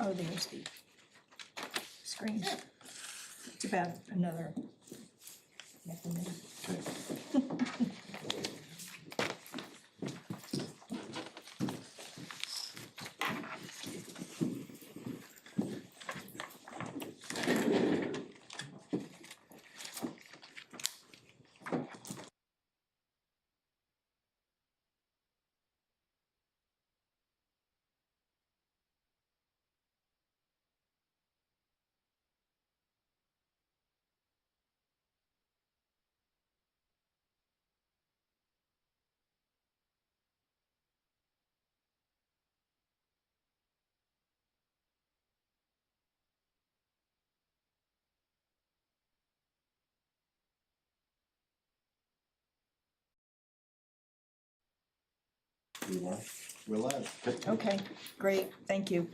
Oh, there's the screen. It's about another half a minute. We're live. Okay, great, thank you.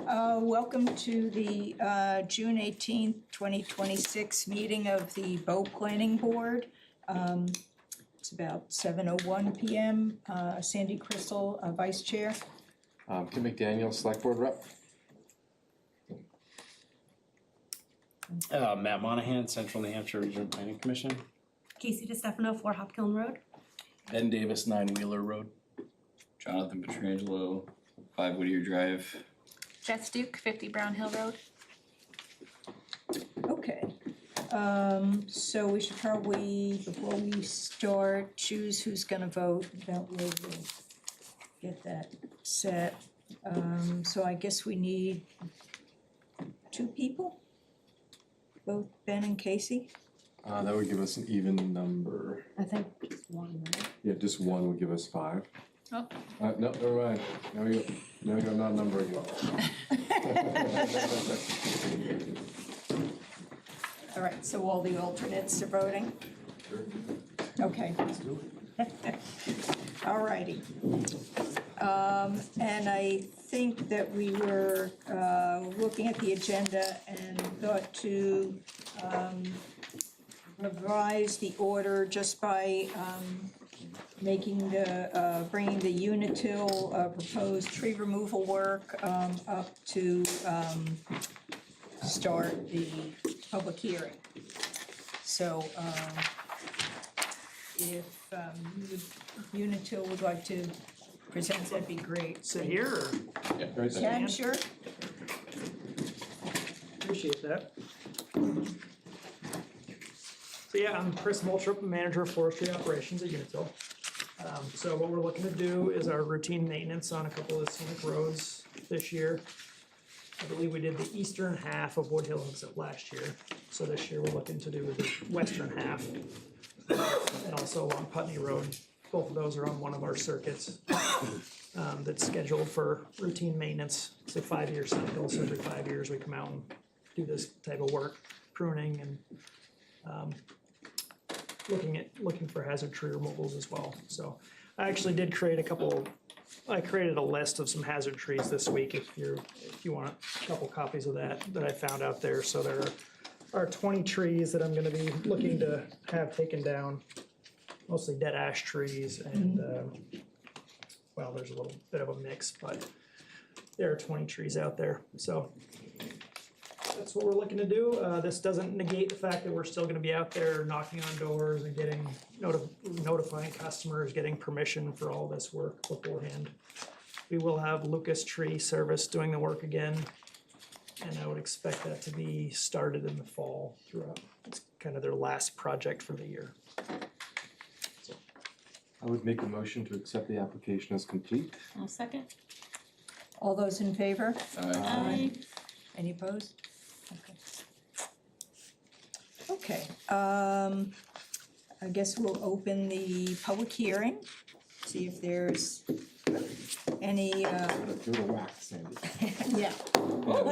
Welcome to the June 18th, 2026 meeting of the Bow Planning Board. It's about 7:01 PM. Sandy Crystal, Vice Chair. Kim McDaniel, Select Board Rep. Matt Monahan, Central New Hampshire Regional Planning Commission. Casey DeStefano, 4 Hopkiln Road. Ben Davis, 9 Wheeler Road. Jonathan Petrangelo, 5 Whittier Drive. Jess Duke, 50 Brown Hill Road. Okay, so we should probably, before we start, choose who's gonna vote. That way we'll get that set. So I guess we need 2 people? Both Ben and Casey? That would give us an even number. I think just one, right? Yeah, just one would give us 5. Oh. No, never mind. Now we go not numbering well. All right, so all the alternates are voting? Okay. All righty. And I think that we were looking at the agenda and thought to revise the order just by making the, bringing the Unitil proposed tree removal work up to start the public hearing. So if Unitil would like to present, that'd be great. Sit here, or? Yeah, right there. Yeah, I'm sure. Appreciate that. So yeah, I'm Chris Moltrup, Manager of Forestry Operations at Unitil. So what we're looking to do is our routine maintenance on a couple of scenic roads this year. I believe we did the eastern half of Wood Hill except last year. So this year we're looking to do the western half. And also along Putney Road. Both of those are on one of our circuits that's scheduled for routine maintenance. It's a 5-year cycle, so every 5 years we come out and do this type of work, pruning and looking for hazard tree removals as well. So I actually did create I created a list of some hazard trees this week if you want a couple copies of that I found out there. So there are 20 trees that I'm gonna be looking to have taken down, mostly dead ash trees and well, there's a little bit of a mix, but there are 20 trees out there. So that's what we're looking to do. This doesn't negate the fact that we're still gonna be out there knocking on doors and getting, notifying customers, getting permission for all this work beforehand. We will have Lucas Tree Service doing the work again, and I would expect that to be started in the fall throughout. It's kind of their last project for the year. I would make a motion to accept the application as complete. I'll second. All those in favor? Aye. Any opposed? Okay. I guess we'll open the public hearing, see if there's any, Give it a whack, Sandy. yeah. Yeah,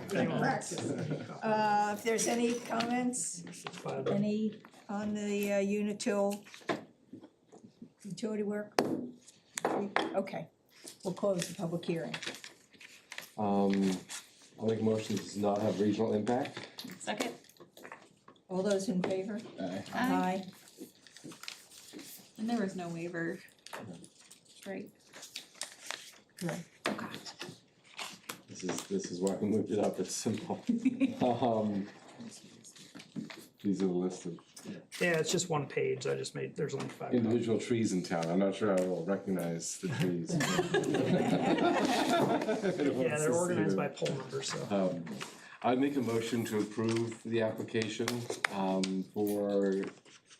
there you go. If there's any comments, any on the Unitil utility work? Okay, we'll close the public hearing. I'll make a motion that does not have regional impact. Second. All those in favor? Aye. Aye. And there was no waiver. Right. Correct. Okay. This This is why we moved it up, it's simple. These are the list of Yeah, it's just one page, I just made, there's only 5. individual trees in town, I'm not sure I will recognize the trees. Yeah, they're organized by poll numbers, so. I'd make a motion to approve the application, for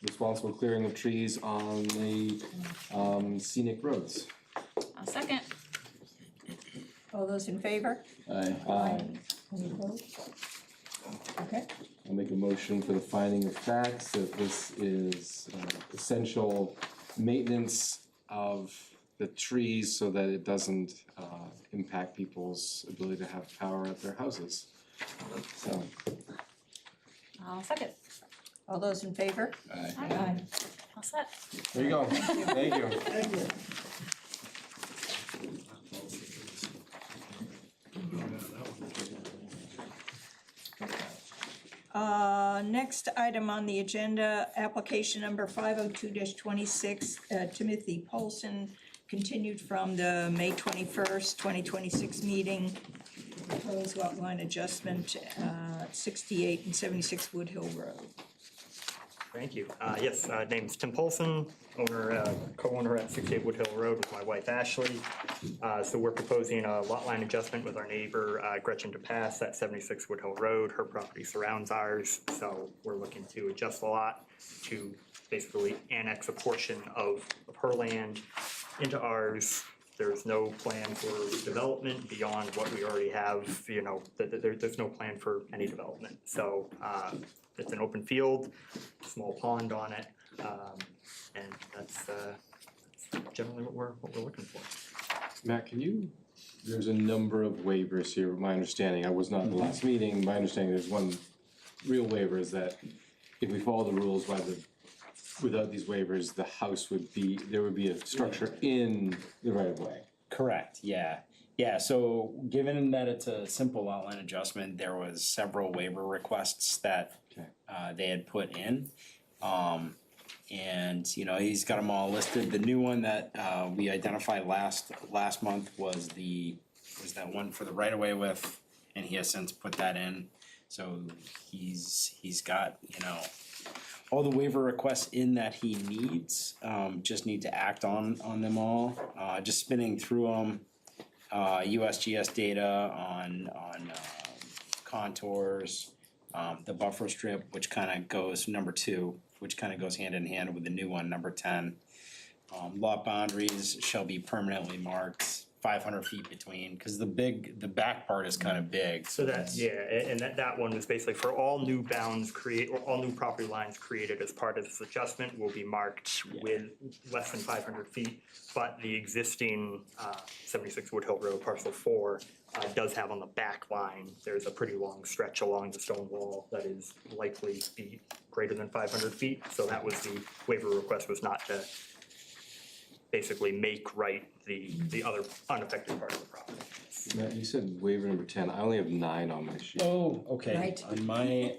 responsible clearing of trees on the, scenic roads. A second. All those in favor? Aye. Any opposed? Okay, I'll make a motion for the finding of facts that this is essential maintenance of the trees so that it doesn't impact people's ability to have power at their houses. So, I'll second. all those in favor? Aye. Aye. All set. there you go, thank you. Next item on the agenda, application number 502-26, Timothy Paulson, continued from the May 21st, 2026 meeting. Proposed lot line adjustment, 68 and 76 Wood Hill Road. Thank you. Yes, name's Tim Polson, owner, co-owner at 68 Wood Hill Road with my wife Ashley. So we're proposing a lot line adjustment with our neighbor Gretchen DePass at 76 Wood Hill Road. Her property surrounds ours, so we're looking to adjust the lot to basically annex a portion of her land into ours. There's no plan for development beyond what we already have, you know, there's no plan for any development. So it's an open field, small pond on it, and that's generally what we're looking for. Matt, there's a number of waivers here, my understanding, I was not at the last meeting, my understanding there's one real waiver is that if we follow the rules without these waivers, the house there would be a structure in the right of way. Correct, yeah. Yeah, so given that it's a simple lot line adjustment, there was several waiver requests that Okay. they had put in. And, you know, he's got them all listed. The new one that we identified last month was that one for the right of way width, and he has since put that in. So he's got, you know, all the waiver requests in that he needs, just need to act on them all. Just spinning through them, USGS data on contours, the buffer strip, which kinda goes, number 2, which kinda goes hand in hand with the new one, number 10. Lot boundaries shall be permanently marked, 500 feet between, cause the back part is kinda big. So that, yeah, and that one was basically for all new bounds or all new property lines created as part of this adjustment will be marked with less than 500 feet. But the existing 76 Wood Hill Road parcel 4 does have on the back line, there's a pretty long stretch along the stone wall that is likely to be greater than 500 feet. So that was the waiver request, was not to basically make right the other unaffected part of the property. Matt, you said waiver number 10, I only have 9 on my sheet. Oh, okay, Right. on my,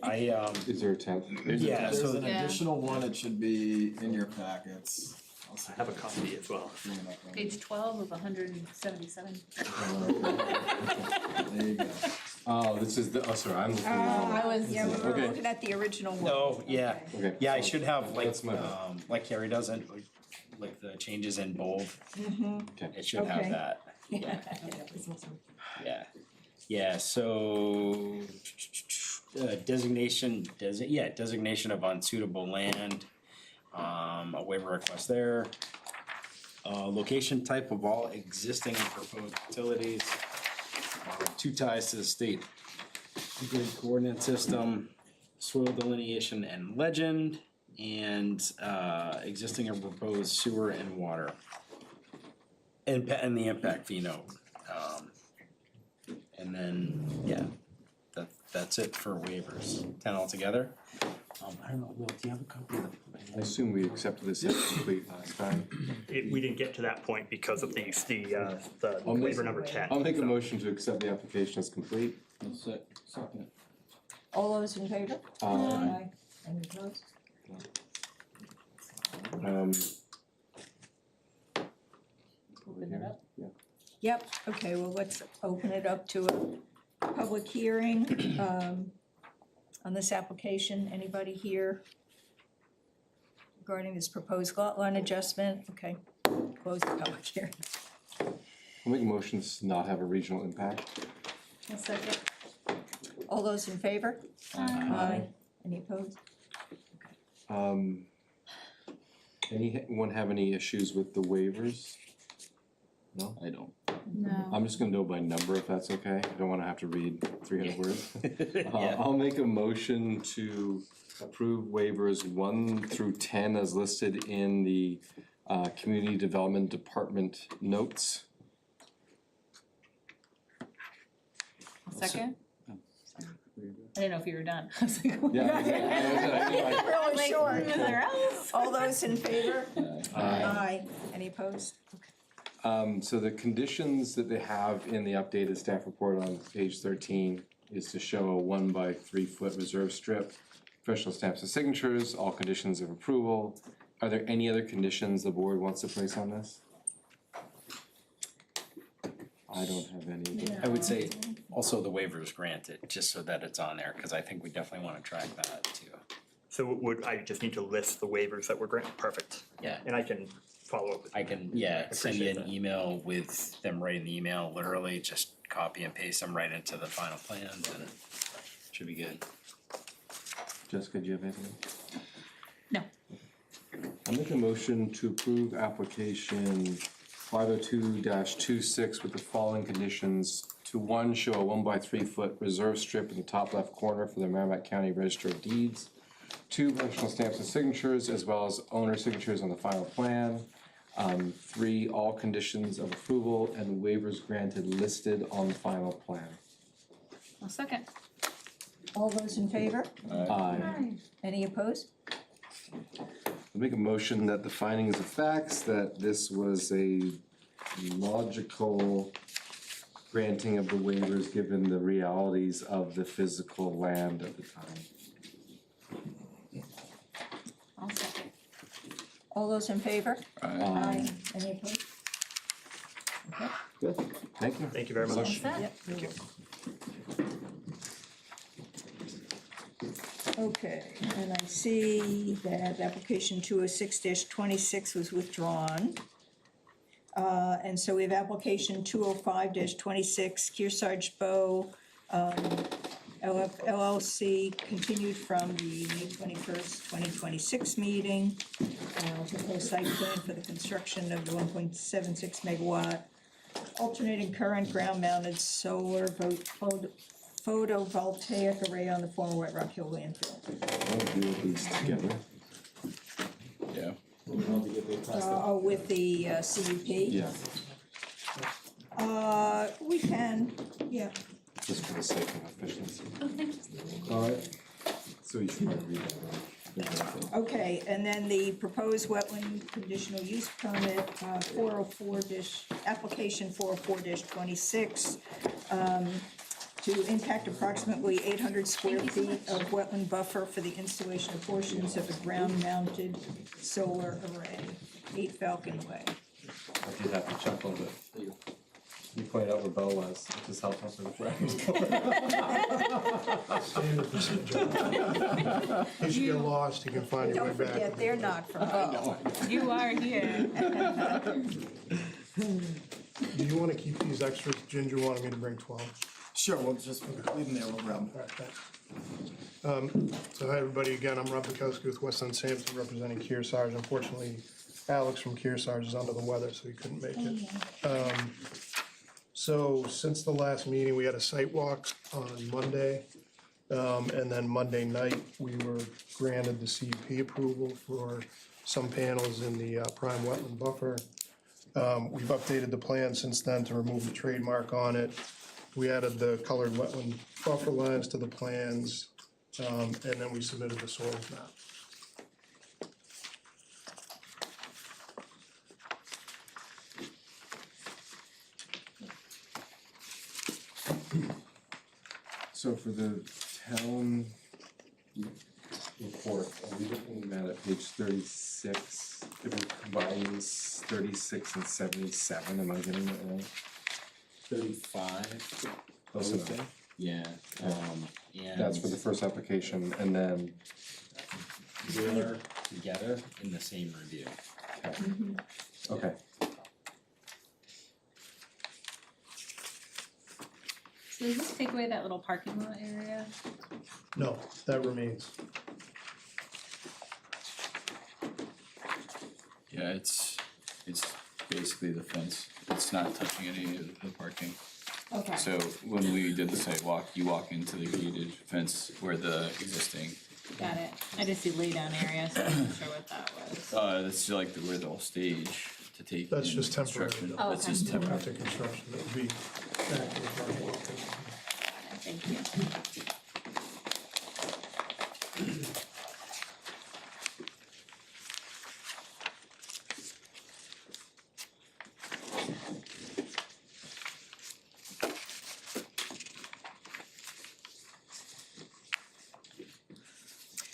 Is there a 10th? yeah, There's so an Yeah. additional one, it should be in your packets. I'll I have a copy as well. bring it up on- Page 12 of 177. There you go. Oh, this is sorry, I'm looking at I was- Yeah, we were Okay. looking at the original one. No, yeah. Okay. Yeah, I should have like, That's my bad. like Carrie doesn't, like the changes in bold, Okay. it should have Okay. that, yeah. Yeah, so designation of unsuitable land, a waiver request there. Location type of all existing and proposed utilities, 2 ties to the state grid coordinate system, soil delineation and legend, and existing and proposed sewer and water. And the impact fee note. And then, yeah, that's it for waivers, 10 altogether. I don't know, Will, do you have a copy of I assume we accepted this as complete last time. We didn't get to that point because of the I'll make- waiver number 10. I'll make a so. motion to accept the application as complete. Second. All those in favor? Aye. Any opposed? Um, Open it up. yeah. Yep, okay, well, let's open it up to a public hearing on this application. Anybody here regarding this proposed lot line adjustment? Okay, close the public hearing. I'll make a motion to not have a regional impact. A second. All those in favor? Aye. Any opposed? Anyone have any issues with the waivers? No? I don't. No. I'm just gonna go by number if that's okay. I don't wanna have to read 300 words. Yeah. I'll make a motion to approve waivers 1 through 10 as listed in the Community Development Department notes. A second? Oh. I didn't know if you were done. I was like, Yeah. Really short. Is there else? All those in favor? Aye. Aye. Any opposed? So the conditions that they have in the updated staff report on page 13 is to show a 1 by 3 foot reserve strip, professional stamps and signatures, all conditions of approval. Are there any other conditions the board wants to place on this? I don't have any. I would say also the waiver is granted, just so that it's on there, cause I think we definitely wanna track that too. So would, I just need to list the waivers that were granted, perfect. Yeah. And I can follow up with. I can, yeah, send you Appreciate an that. email with them writing the email, literally just copy and paste them right into the final plans and should be good. Jessica, do you have anything? No. I'll make a motion to approve application 502-26 with the following conditions. To 1, show a 1 by 3 foot reserve strip in the top left corner for the Merrimack County Register of Deeds. 2, professional stamps and signatures, as well as owner signatures on the final plan. 3, all conditions of approval and waivers granted listed on the final plan. A second. All those in favor? Aye. Any opposed? I make a motion that the findings of facts, that this was a logical granting of the waivers given the realities of the physical land at the time. I'll second. All those in favor? Aye. Any opposed? Okay. Good, thank you. Thank you very All much. set? Yep. Thank you. Okay, and I see that application 206-26 was withdrawn. And so we have application 205-26, Kearsarge Bow LLC, continued from the May 21st, 2026 meeting. Proposed site plan for the construction of the 1.76 megawatt alternating current ground-mounted solar photovoltaic array on the former Wet Rock Hill landfill. I'll do these together. Yeah. With the CUP? Yeah, We can, yeah. just for the sake of efficiency. Oh, thank you. Alright. So you should probably read that. Okay, and then the proposed wetland conditional use permit, 404 application 404-26, to impact approximately 800 square feet of wetland buffer for the installation of portions of a ground-mounted solar array, 8 Falcon Way. I did have to chuckle that you pointed out where Bo was, which is helpful for the friends. Standard procedure. He should get lost, he can find your way Don't back. forget, they're not from Bo. You are here. Do you wanna keep these extras? Ginger wanted me to bring 12. Sure, we'll just leave them there, we'll grab them. All right, thanks. So hi, everybody, again, I'm Rob Bukowski with West End Sampson, representing Kearsarge. Unfortunately, Alex from Kearsarge is under the weather, so he couldn't make it. So since the last meeting, we had a site walk on Monday. And then Monday night, we were granted the CUP approval for some panels in the prime wetland buffer. We've updated the plan since then to remove the trademark on it. We added the colored wetland buffer lines to the plans, and then we submitted the soils map. So for the town report, are we looking at page 36? If it combines 36 and 77, am I getting that right? 35, I Close would enough. say. Yeah, and. That's for the first application, and then, Wheeler together in the same review. okay, So does this take away that little parking lot area? No, that remains. Yeah, it's basically the fence, it's not touching any of the parking. Okay. So when we did the sidewalk, you walk into the gated fence where the existing, Got it. I just see lay down area, so I wasn't sure what that was. that's like where they'll stage to take That's in just temporary. construction. Oh, That's okay. just temporary. After construction, it would be active. Thank you.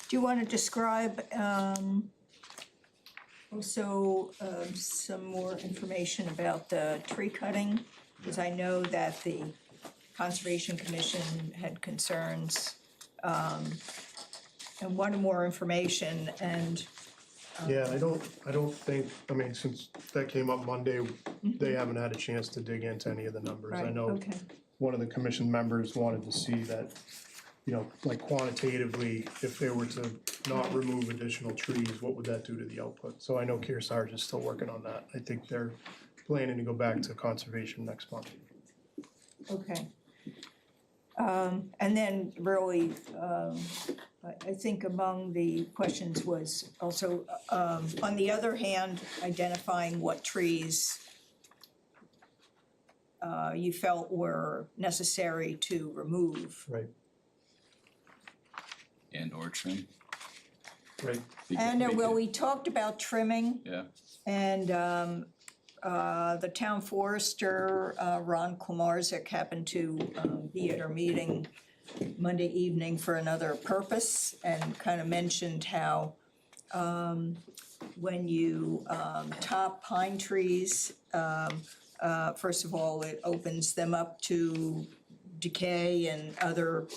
Do you want to describe also some more information about the tree cutting? Because I know that the Conservation Commission had concerns and wanted more information and Yeah, I don't think, I mean, since that came up Monday, they haven't had a chance to dig into any of the numbers. I right, know okay, one of the commission members wanted to see that, you know, like quantitatively, if they were to not remove additional trees, what would that do to the output? So I know Kearsarge is still working on that. I think they're planning to go back to conservation next month. okay. And then really, I think among the questions was also, on the other hand, identifying what trees you felt were necessary to remove. Right. And or trim. Right. And well, we talked about trimming Yeah, and the town forester, Ron Komarzik, happened to be at our meeting Monday evening for another purpose and kind of mentioned how when you top pine trees, first of all, it opens them up to decay and other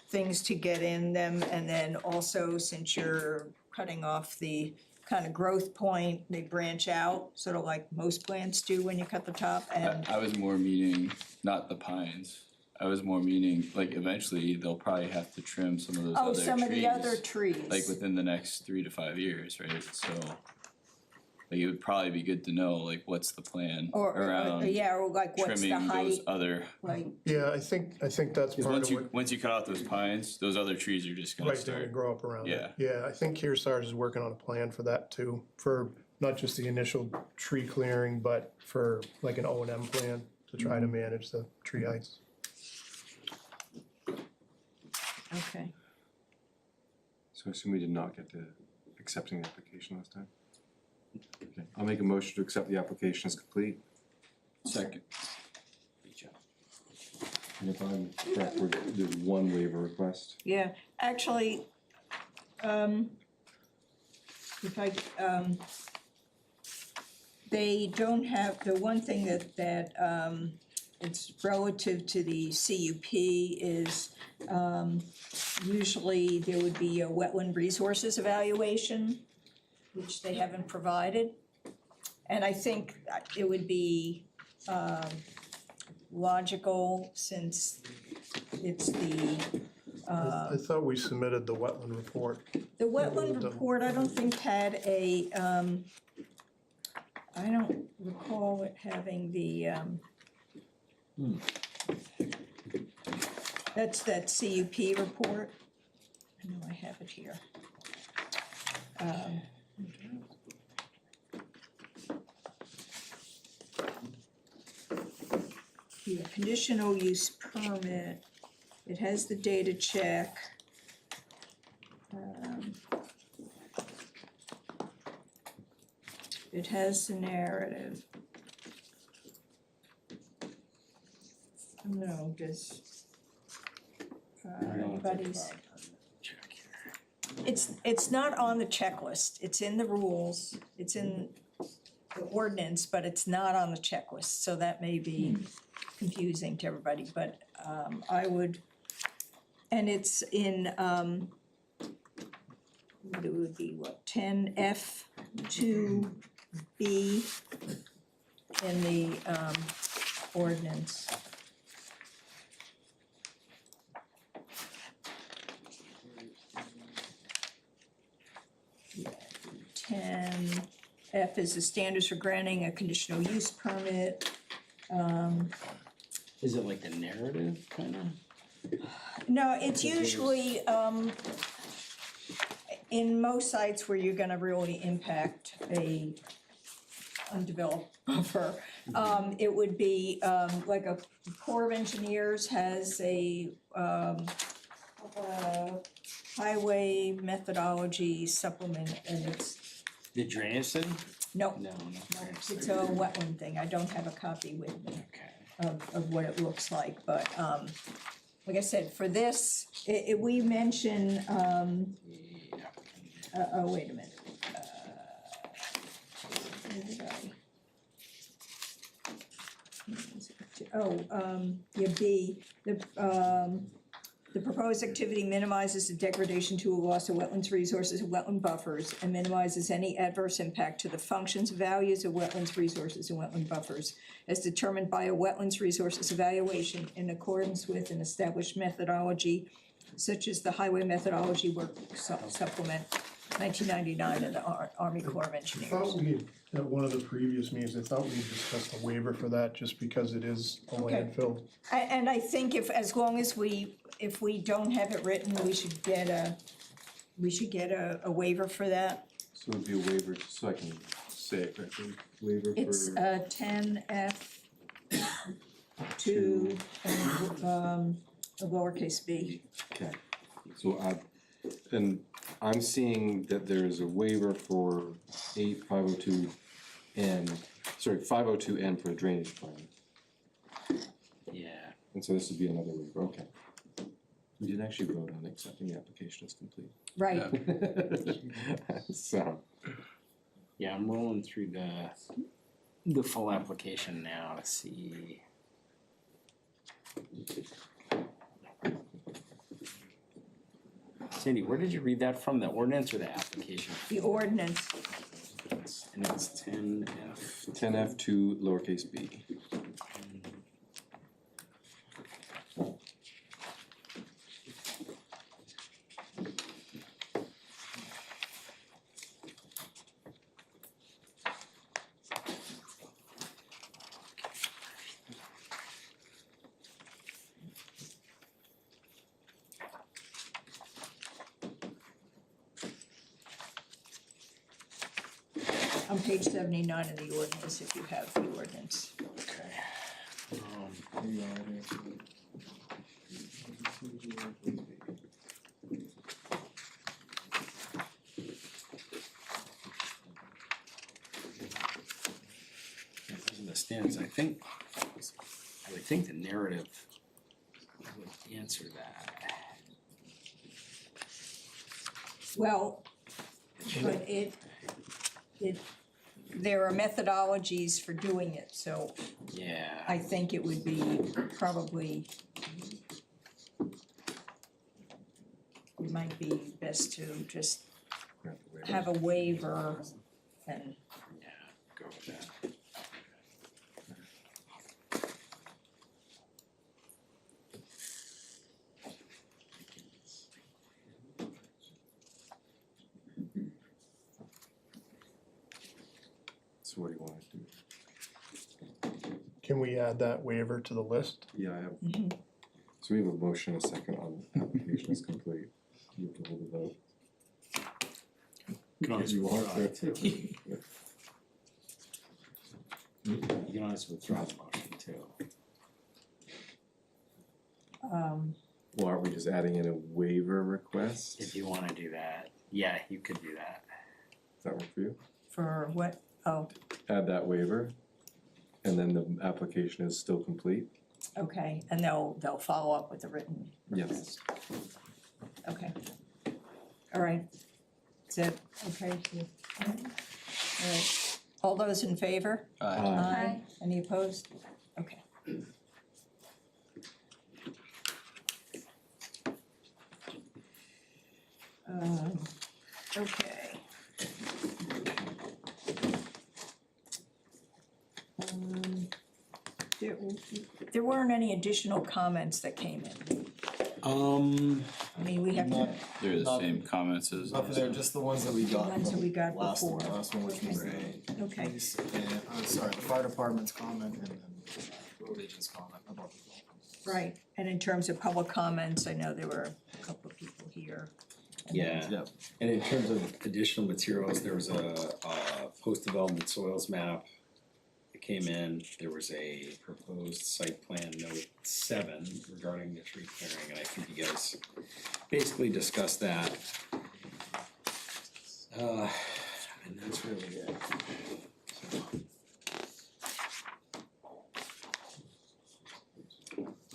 things to get in them. And then also, since you're cutting off the kind of growth point, they branch out, sort of like most plants do when you cut the top. And I was more meaning, not the pines, I was more meaning, like, eventually, they'll probably have to trim some of those other trees. some of the other trees. Like within the next 3 to 5 years, right? So, like, it would probably be good to know, like, what's the plan Or, around yeah, or like what's the trimming those height, other. like, Yeah, I think that's Because part of what. once you cut out those pines, those other trees are just gonna Right, they're gonna start. grow up around it. Yeah. Yeah, I think Kearsarge is working on a plan for that too, for not just the initial tree clearing, but for like an O and M plan to try to manage the tree heights. okay. so I assume we did not get to accepting the application last time? Okay, I'll make a motion to accept the application as complete, Second. and if I'm correct, there's one waiver request. Yeah, actually, if I, they don't have, the one thing that it's relative to the CUP is, usually there would be a wetland resources evaluation, which they haven't provided. And I think it would be, logical, since it's the, I thought we submitted the wetland report. the wetland report, I don't think had a, I don't recall it having the, that's that CUP report. I know I have it here. Yeah, conditional use permit, it has the data check. It has the narrative. No, does anybody's, it's not on the checklist, it's in the rules, it's in the ordinance, but it's not on the checklist, so that may be confusing to everybody, but, I would, and it's in, what it would be, what, 10F2B in the, ordinance. Yeah, 10F is the standards for granting a conditional use permit. Is it like the narrative kinda? No, it's usually, in most sites where you're gonna really impact a undeveloped buffer, it would be, like a Corps of Engineers has a, highway methodology supplement, and it's, The drainage thing? no, No, not drainage it's thing. a wetland thing, I don't have a copy with me Okay. of what it looks like, but, like I said, for this, we mention, Yeah. wait a minute. Where did I? Yeah, B, the proposed activity minimizes the degradation to a loss of wetlands resources and wetland buffers and minimizes any adverse impact to the functions, values of wetlands resources and wetland buffers as determined by a wetlands resources evaluation in accordance with an established methodology such as the Highway Methodology Work Supplement, 1999 of the Army Corps of I Engineers. thought we, at one of the previous meetings, I thought we discussed a waiver for that, just because it is a Okay. landfill. And I think as long as if we don't have it written, we should get a waiver for that. So it'd be a waiver, just so I can say it correctly, waiver for. It's 10F2 and lowercase b. Okay, so and I'm seeing that there's a waiver for 502N for a drainage plan, Yeah. and so this would be another waiver, okay. We didn't actually vote on accepting the application as complete. Right, So, Yeah, I'm rolling through the full application now to see. Sandy, where did you read that from, the ordinance or the application? the ordinance. And it's 10F. 10F2 lowercase b. On page 79 of the ordinance, if you have the ordinance. Okay. Those are the standards, I would think the narrative would answer that. Well, but there are methodologies for doing it, so Yeah. I think it would be probably, it might be best to just have a waiver and, Yeah, go with that. So what do you wanna do? Can we add that waiver to the list? Yeah, I have. So we have a motion, a second on the application is complete. You have to hold the vote. You can always You want withdraw it to? too. You can always withdraw the motion too. Well, aren't we just adding in a waiver request? If Does you wanna do that, yeah, you could do that. that work for you? for what, oh, Add that waiver, and then the application is still complete? okay, and they'll follow up with a written Yes. request. Okay. All right. Is that okay? All right. All those in favor? Aye. Aye. Any opposed? Okay. weren't any additional comments that came in. I mean, we have to, Not- They're the Not- same comments as. But they're just the ones that we got. ones that we got last, before. last one, which was Okay. the Okay. police and, sorry, the fire department's comment and then road agent's comment about the golf. Right, and in terms of public comments, I know there were a couple of people here. Yeah, Yep. and in terms of additional materials, there was a post-development soils map that came in. There was a proposed site plan note 7 regarding the tree clearing, and I think you guys basically discussed that. And that's really it.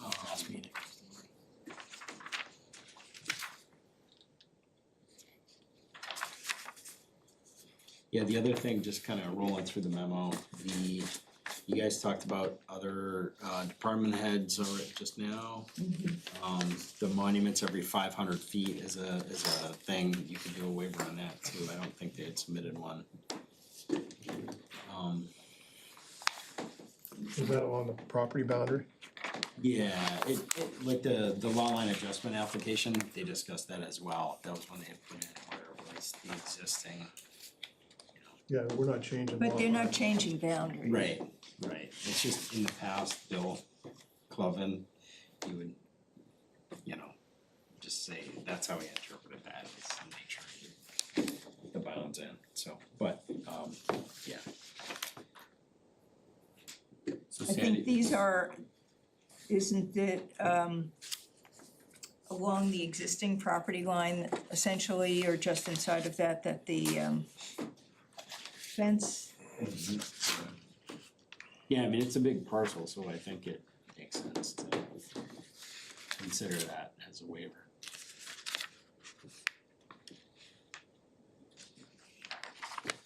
Last meeting. Yeah, the other thing, just kind of rolling through the memo, you guys talked about other department heads already just now. The monuments every 500 feet is a thing, you could do a waiver on that too, I don't think they had submitted one. Is that along the property boundary? Yeah, like the lot line adjustment application, they discussed that as well, that was when they had put in where it was the existing. Yeah, we're not changing. But lot they're not lines. changing boundaries. Right, it's just in the past, Bill Cloven, he would, just say, that's how he interpreted that, is to make sure he, the bounds in, so, but, yeah. So I think Sandy, these are, isn't it, along the existing property line essentially, or just inside of that, that the, fence? Yeah, I mean, it's a big parcel, so I think it makes sense to consider that as a waiver.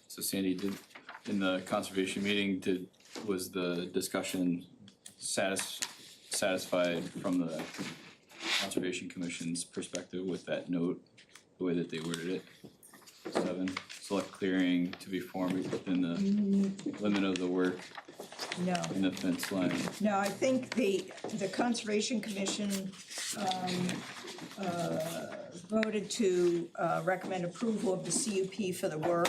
so Sandy, in the conservation meeting, was the discussion satisfied from the Conservation Commission's perspective with that note, the way that they worded it? 7, select clearing to be formed within the limit of the work No. in the fence line. No, I think the Conservation Commission voted to recommend approval of the CUP for the work,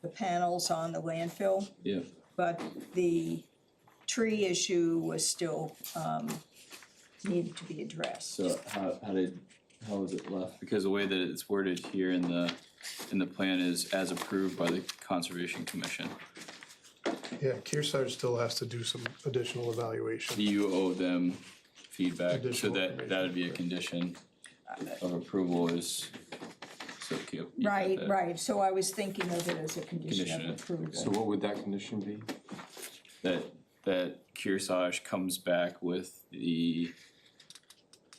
the panels on the landfill, Yeah, but the tree issue was still needed to be addressed. so how was it left? Because the way that it's worded here in the plan is as approved by the Conservation Commission. Yeah, Kearsarge still has to do some additional evaluation. You owe them feedback, so Additional that information. would be a condition of approval is, so you got Right, that. right, so I was thinking of it as a condition Condition, of approval. So what would that condition be? That Kearsarge comes back with the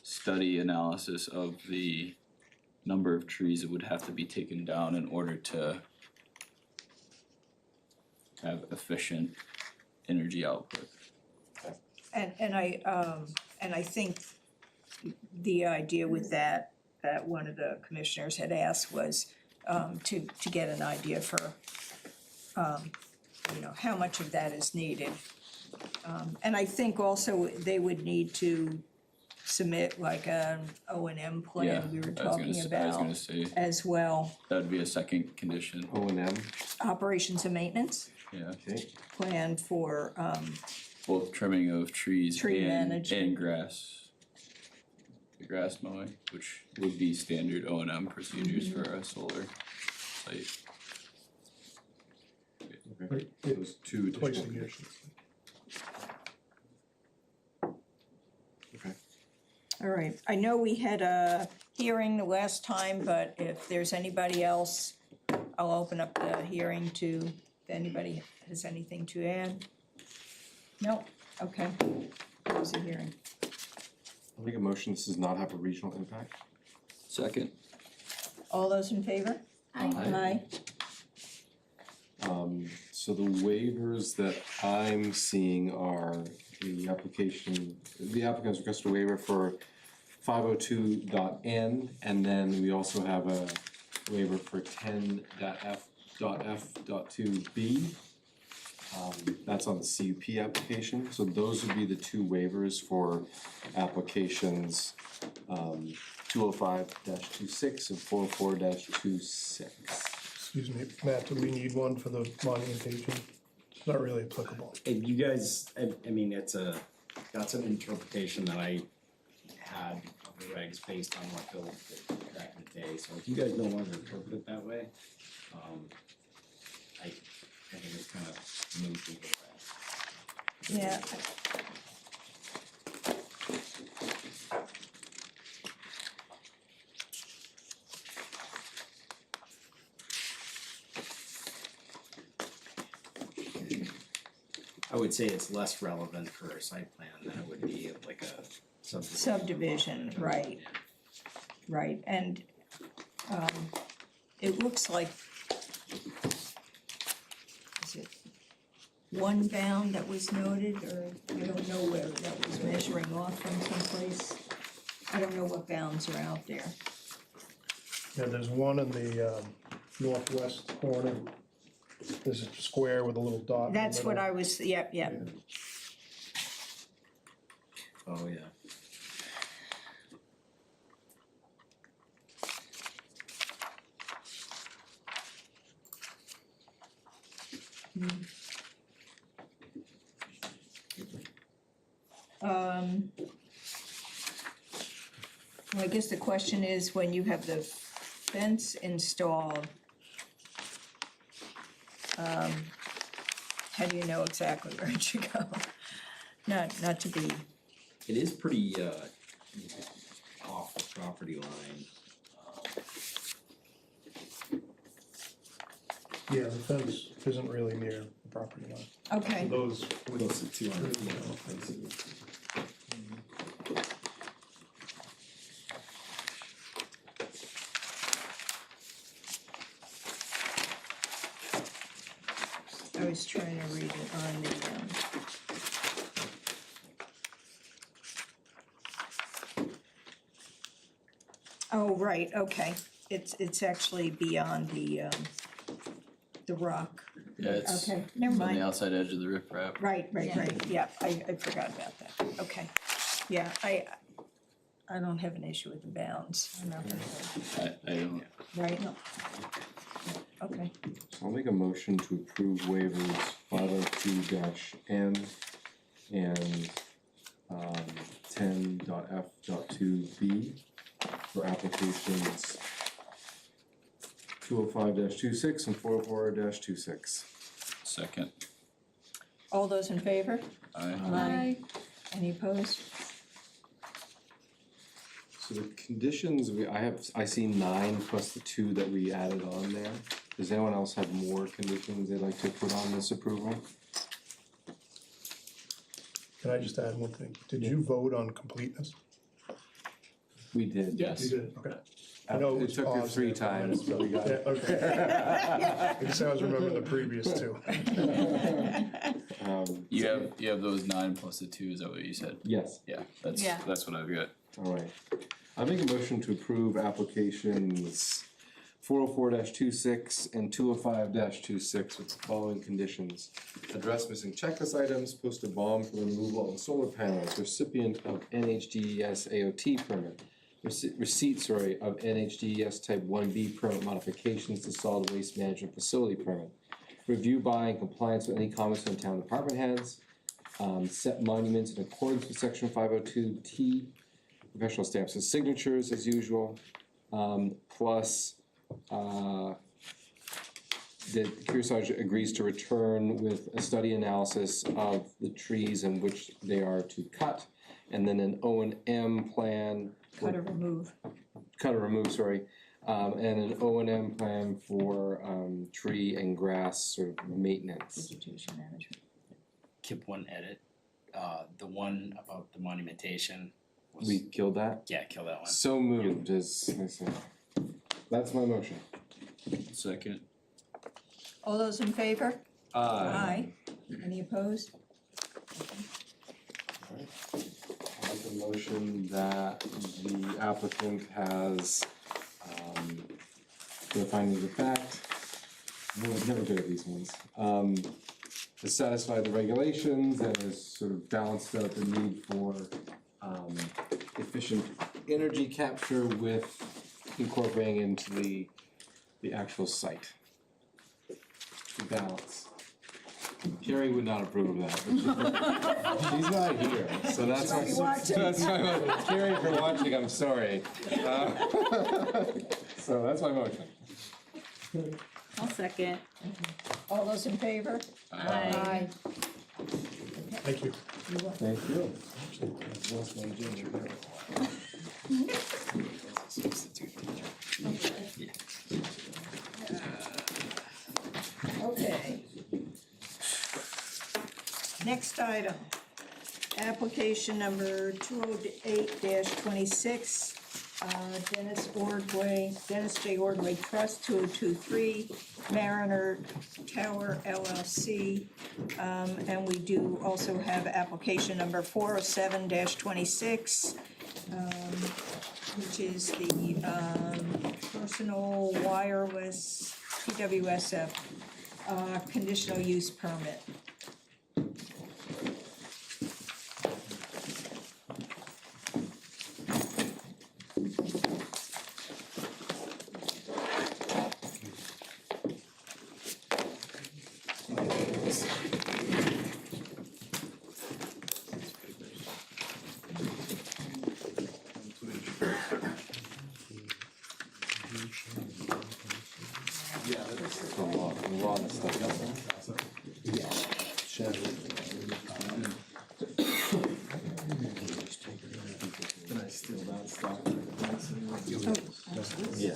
study analysis of the number of trees that would have to be taken down in order to have efficient energy output. And I think the idea with that one of the commissioners had asked was to get an idea for how much of that is needed. And I think also they would need to submit like an O&M Yeah, plan we were I was talking gonna about say, as well. that would be a second condition, O&M, Operations and maintenance yeah, okay, plan for both trimming of trees Tree and management. grass. The grass mowing, which would be standard O&M procedures for a solar site. okay, those two Twice a additional. year. Okay. All right, I know we had a hearing the last time, but if there's anybody else, I'll open up the hearing to, if anybody has anything to add. No, okay, close the hearing. I'll make a motion, this does not have a regional impact. Second. All those in favor? Aye. So the waivers that I'm seeing are the applicant's requested a waiver for 502.n, and then we also have a waiver for 10.f.f.2b. That's on the CUP application, so those would be the two waivers for applications 205-26 and 404-26. Excuse me, Matt, do we need one for the monumentation? It's not really applicable. And you guys, I mean, that's an interpretation that I had of the regs based on what Bill did back in the day, so if you guys don't want to interpret it that way, I think it's kind of moot either way. Yeah. I would say it's less relevant for a site plan than it would be like a subdivision. Subdivision, right. Right, and, it looks like, is it one bound that was noted, or I don't know where that was measuring off from someplace? I don't know what bounds are out there. Yeah, there's one in the northwest corner. There's a square with a little dot in the That's what middle. I was, yep. Oh, yeah. Well, I guess the question is, when you have the fence installed, how do you know exactly where it should go? Not to be, It is pretty, off the property line. Yeah, the fence isn't really near the property line. okay, Those Close to 200 feet. I was trying to read it on the, oh, right, okay, it's actually beyond the rock. Yeah, it's Okay, never on the mind. outside edge of the riprap. Right, yeah, I forgot about that, okay. Yeah, I don't have an issue with the bounds, I'm not gonna, I don't, right? Okay, So I'll make a motion to approve waivers 502-N and 10.f.2b for applications 205-26 and 404-26. second, all those in favor? I, Any opposed? So the conditions, I see 9 plus the 2 that we added on there. Does anyone else have more conditions they'd like to put on this approval? Can I just add one thing? Did you vote on completeness? We did. Yes. You did, okay. I know it It was took you paused 3 there for a minute. times, but we got Yeah, it. okay. I guess I was remembering the previous two. you have those 9 plus the 2, is that what you said? Yes, Yeah, Yeah. that's what I've got. all right. I make a motion to approve applications 404-26 and 205-26 with the following conditions. Address missing checklist items, post a bond for removal of solar panels, recipient of NHDES AOT permit, receipt of NHDES type 1B permit modifications to solid waste management facility permit. Review by and compliance with any comments from town department heads. Set monuments in accordance with section 502T. Professional stamps and signatures as usual. Plus, that Kearsarge agrees to return with a study analysis of the trees in which they are to cut. And then an O&M plan. Cut or remove, Cut or remove, sorry. And an O&M plan for tree and grass sort of maintenance. vegetation management. Kip one edit, the one about the monumentation was, We killed that? yeah, kill that one. So moved, as I said. That's my motion. Second, All those in favor? Aye. Any opposed? I'll make a motion that the applicant has, the findings of fact, I'm never good at these ones. has satisfied the regulations and has sort of balanced out the need for efficient energy capture with incorporating into the actual site. The balance. Carrie would not approve of that, but she's not here, so that's why. That's why, Carrie, if you're watching, I'm sorry. So that's my motion. I'll second. All those in favor? Aye. Thank you. Thank you. Lost my agenda. Okay. Next item, application number 208-26, Dennis J. Ordway Trust, 2023, Mariner Tower LLC. And we do also have application number 407-26, which is the personal wireless PWSF conditional use permit. A lot of stuff. Can I steal that stuff? Yeah.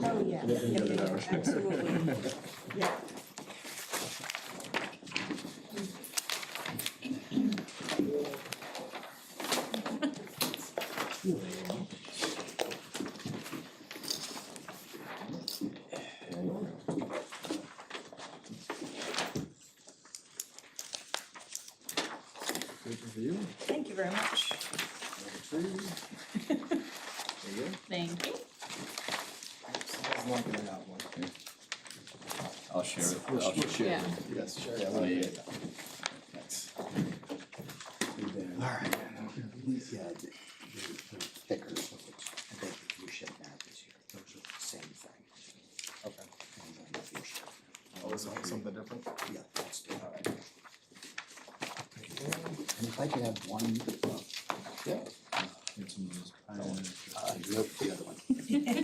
Oh, yeah, absolutely, yeah. Thank you very much. Thank you. Someone's not gonna have one. I'll share it, I'll share Yeah. it. Yes, sure. Oh, yeah. Thanks. Alright. Yeah, the stickers, I think the view shed map is here, those are the same thing. Okay. And then the view shed. Oh, is that something different? Yeah, that's the, and if I could have one, Yeah. the other one. Yeah.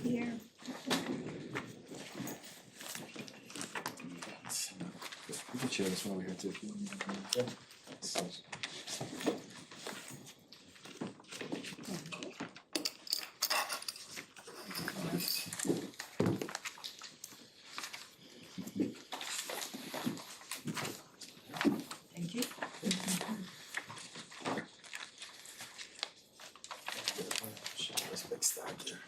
Here. We can share this one over here too. if you want. Yeah. Thank you. Share this big stack there.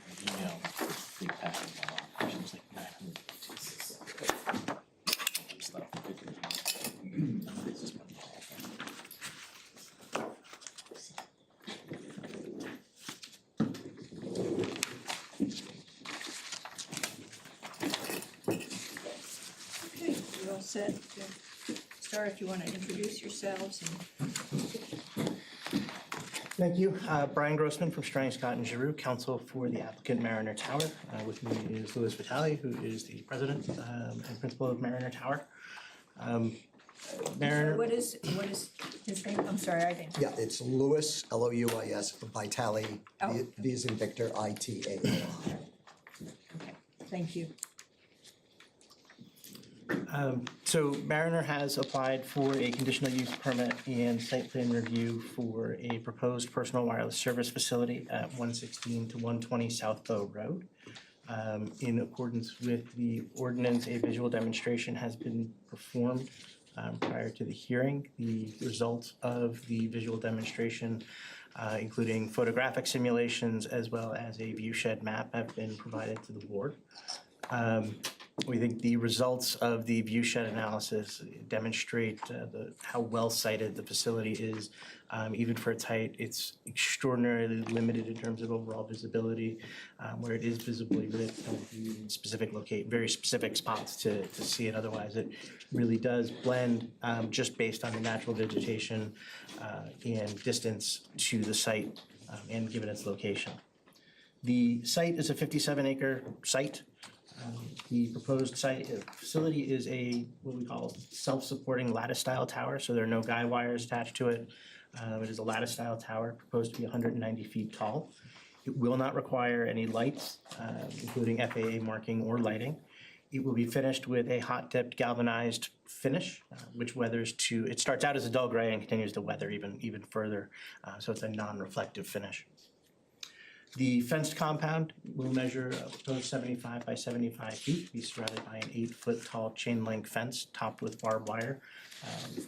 Okay, you're all set to start if you want to introduce yourselves and. Thank you. Brian Grossman from Strang, Scott and Giroux, counsel for the applicant Mariner Tower. With me is Louis Vitale, who is the president and principal of Mariner Tower. Mariner, What is his name? I'm sorry, I didn't. Yeah, it's Louis, Louis, Vitale, Oh. V as in Victor, ITALI. Okay, thank you. So Mariner has applied for a conditional use permit and site plan review for a proposed personal wireless service facility at 116 to 120 South Bow Road. In accordance with the ordinance, a visual demonstration has been performed prior to the hearing. The results of the visual demonstration, including photographic simulations as well as a view shed map, have been provided to the board. We think the results of the view shed analysis demonstrate how well sited the facility is. Even for its height, it's extraordinarily limited in terms of overall visibility, where it is visibly lit in very specific spots to see it. Otherwise, it really does blend just based on the natural vegetation and distance to the site and given its location. The site is a 57-acre site. The proposed site facility is what we call self-supporting lattice-style tower, so there are no guy wires attached to it. It is a lattice-style tower proposed to be 190 feet tall. It will not require any lights, including FAA marking or lighting. It will be finished with a hot-dipped galvanized finish, which it starts out as a dull gray and continues to weather even further, so it's a non-reflective finish. The fenced compound will measure a proposed 75 by 75 feet, be surrounded by an 8-foot tall chain link fence topped with barbed wire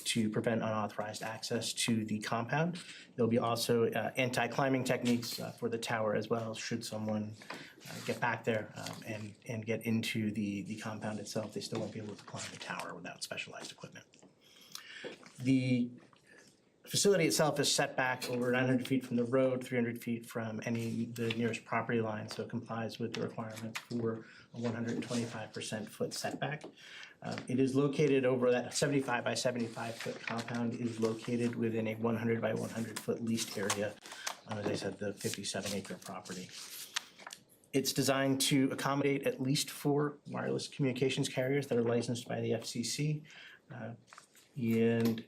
to prevent unauthorized access to the compound. There'll be also anti-climbing techniques for the tower as well, should someone get back there and get into the compound itself. They still won't be able to climb the tower without specialized equipment. The facility itself is set back over 900 feet from the road, 300 feet from the nearest property line, so it complies with the requirements for a 125% foot setback. It is located over that 75 by 75 foot compound is located within a 100 by 100 foot leased area, as I said, the 57-acre property. It's designed to accommodate at least 4 wireless communications carriers that are licensed by the FCC, and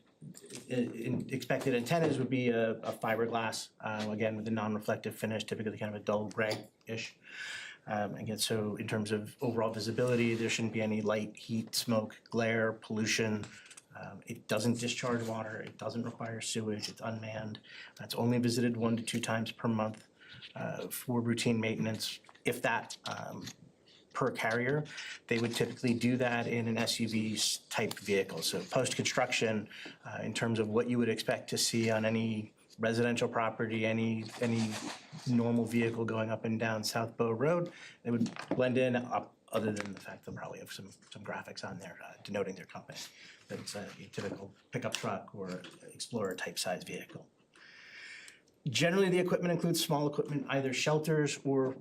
expected antennas would be a fiberglass, again with a non-reflective finish, typically kind of a dull gray-ish. Again, so in terms of overall visibility, there shouldn't be any light, heat, smoke, glare, pollution. It doesn't discharge water, it doesn't require sewage, it's unmanned. It's only visited 1 to 2 times per month for routine maintenance, if that, per carrier. They would typically do that in an SUV type vehicle. So post-construction, in terms of what you would expect to see on any residential property, any normal vehicle going up and down South Bow Road, they would blend in, other than the fact they'll probably have some graphics on there denoting their company. But it's a typical pickup truck or Explorer type size vehicle. Generally, the equipment includes small equipment, either shelters or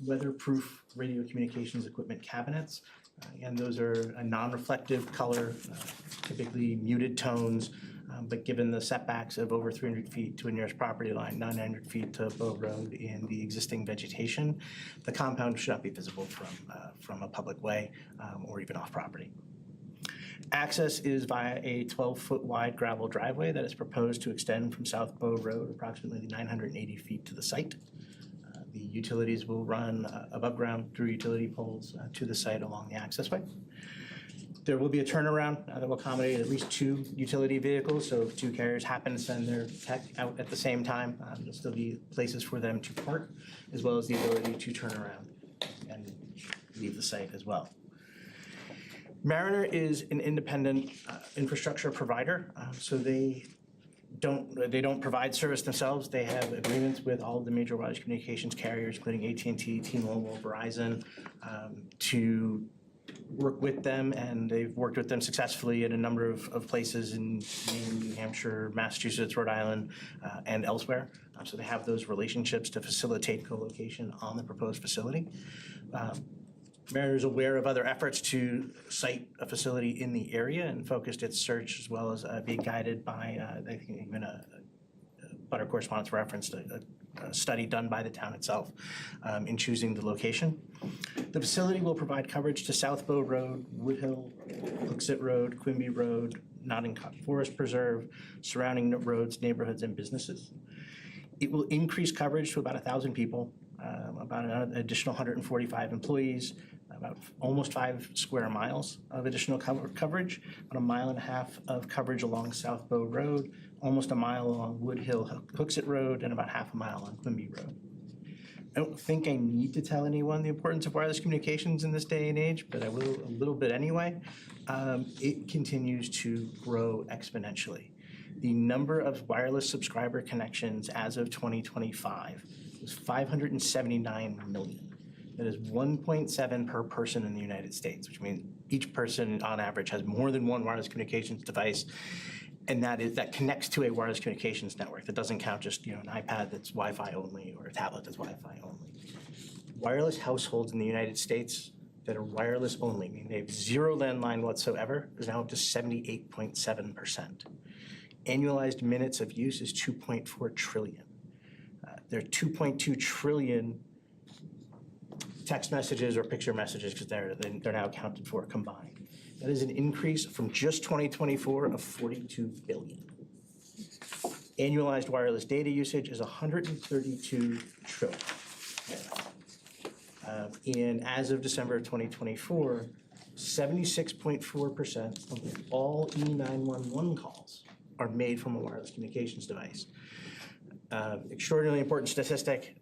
weatherproof radio communications equipment cabinets. And those are a non-reflective color, typically muted tones, but given the setbacks of over 300 feet to a nearest property line, 900 feet to Bow Road in the existing vegetation, the compound should not be visible from a public way or even off property. Access is via a 12-foot wide gravel driveway that is proposed to extend from South Bow Road approximately 980 feet to the site. The utilities will run above ground through utility poles to the site along the accessway. There will be a turnaround that will accommodate at least 2 utility vehicles, so if 2 carriers happen to send their tech out at the same time, there'll still be places for them to park, as well as the ability to turn around and leave the site as well. Mariner is an independent infrastructure provider, so they don't provide service themselves. They have agreements with all of the major wireless communications carriers, including AT&T, T-Mobile, Verizon, to work with them, and they've worked with them successfully in a number of places in Maine, New Hampshire, Massachusetts, Rhode Island, and elsewhere. So they have those relationships to facilitate co-location on the proposed facility. Mariner is aware of other efforts to site a facility in the area and focused its search, as well as being guided by, I think even a butter correspondence referenced a study done by the town itself in choosing the location. The facility will provide coverage to South Bow Road, Wood Hill, Hooksett Road, Quimby Road, Nottingham Forest Preserve, surrounding roads, neighborhoods, and businesses. It will increase coverage to about 1,000 people, about an additional 145 employees, about almost 5 square miles of additional coverage, about 1.5 miles of coverage along South Bow Road, almost a mile along Wood Hill Hooksett Road, and about 0.5 mile on Quimby Road. I don't think I need to tell anyone the importance of wireless communications in this day and age, but I will a little bit anyway. It continues to grow exponentially. The number of wireless subscriber connections as of 2025 was 579 million. That is 1.7 per person in the United States, which means each person on average has more than one wireless communications device. And that connects to a wireless communications network. That doesn't count just, an iPad that's Wi-Fi only or a tablet that's Wi-Fi only. Wireless households in the United States that are wireless only, meaning they have zero landline whatsoever, is now up to 78.7%. Annualized minutes of use is 2.4 trillion. There are 2.2 trillion text messages or picture messages, because they're now accounted for combined. That is an increase from just 2024 of 42 billion. Annualized wireless data usage is 132 trillion. And as of December of 2024, 76.4% of all E911 calls are made from a wireless communications device. Extraordinarily important statistic.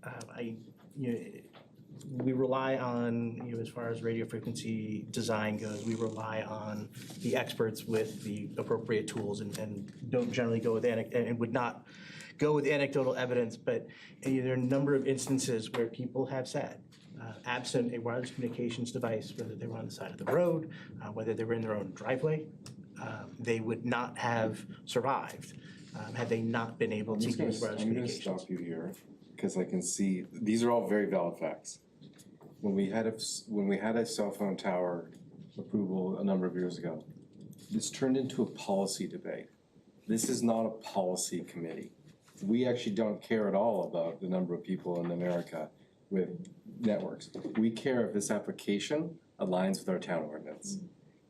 We rely on, as far as radio frequency design goes, we rely on the experts with the appropriate tools and don't generally go with and would not go with anecdotal evidence, but there are a number of instances where people have said, absent a wireless communications device, whether they were on the side of the road, whether they were in their own driveway, they would not have survived had they not been able to use wireless communications. I'm gonna stop you here, because I can see, these are all very valid facts. When we had a cell phone tower approval a number of years ago, this turned into a policy debate. This is not a policy committee. We actually don't care at all about the number of people in America with networks. We care if this application aligns with our town ordinance.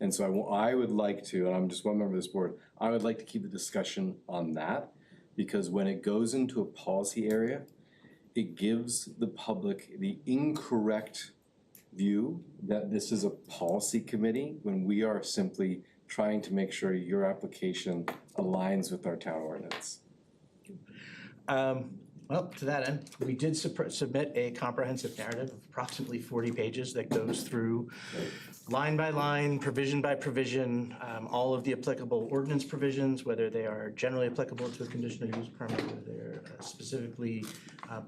And so I would like to, and I'm just one member of this board, I would like to keep the discussion on that, because when it goes into a policy area, it gives the public the incorrect view that this is a policy committee when we are simply trying to make sure your application aligns with our town ordinance. Well, to that end, we did submit a comprehensive narrative of approximately 40 pages that goes through line by line, provision by provision, all of the applicable ordinance provisions, whether they are generally applicable to a conditional use permit, whether they're specifically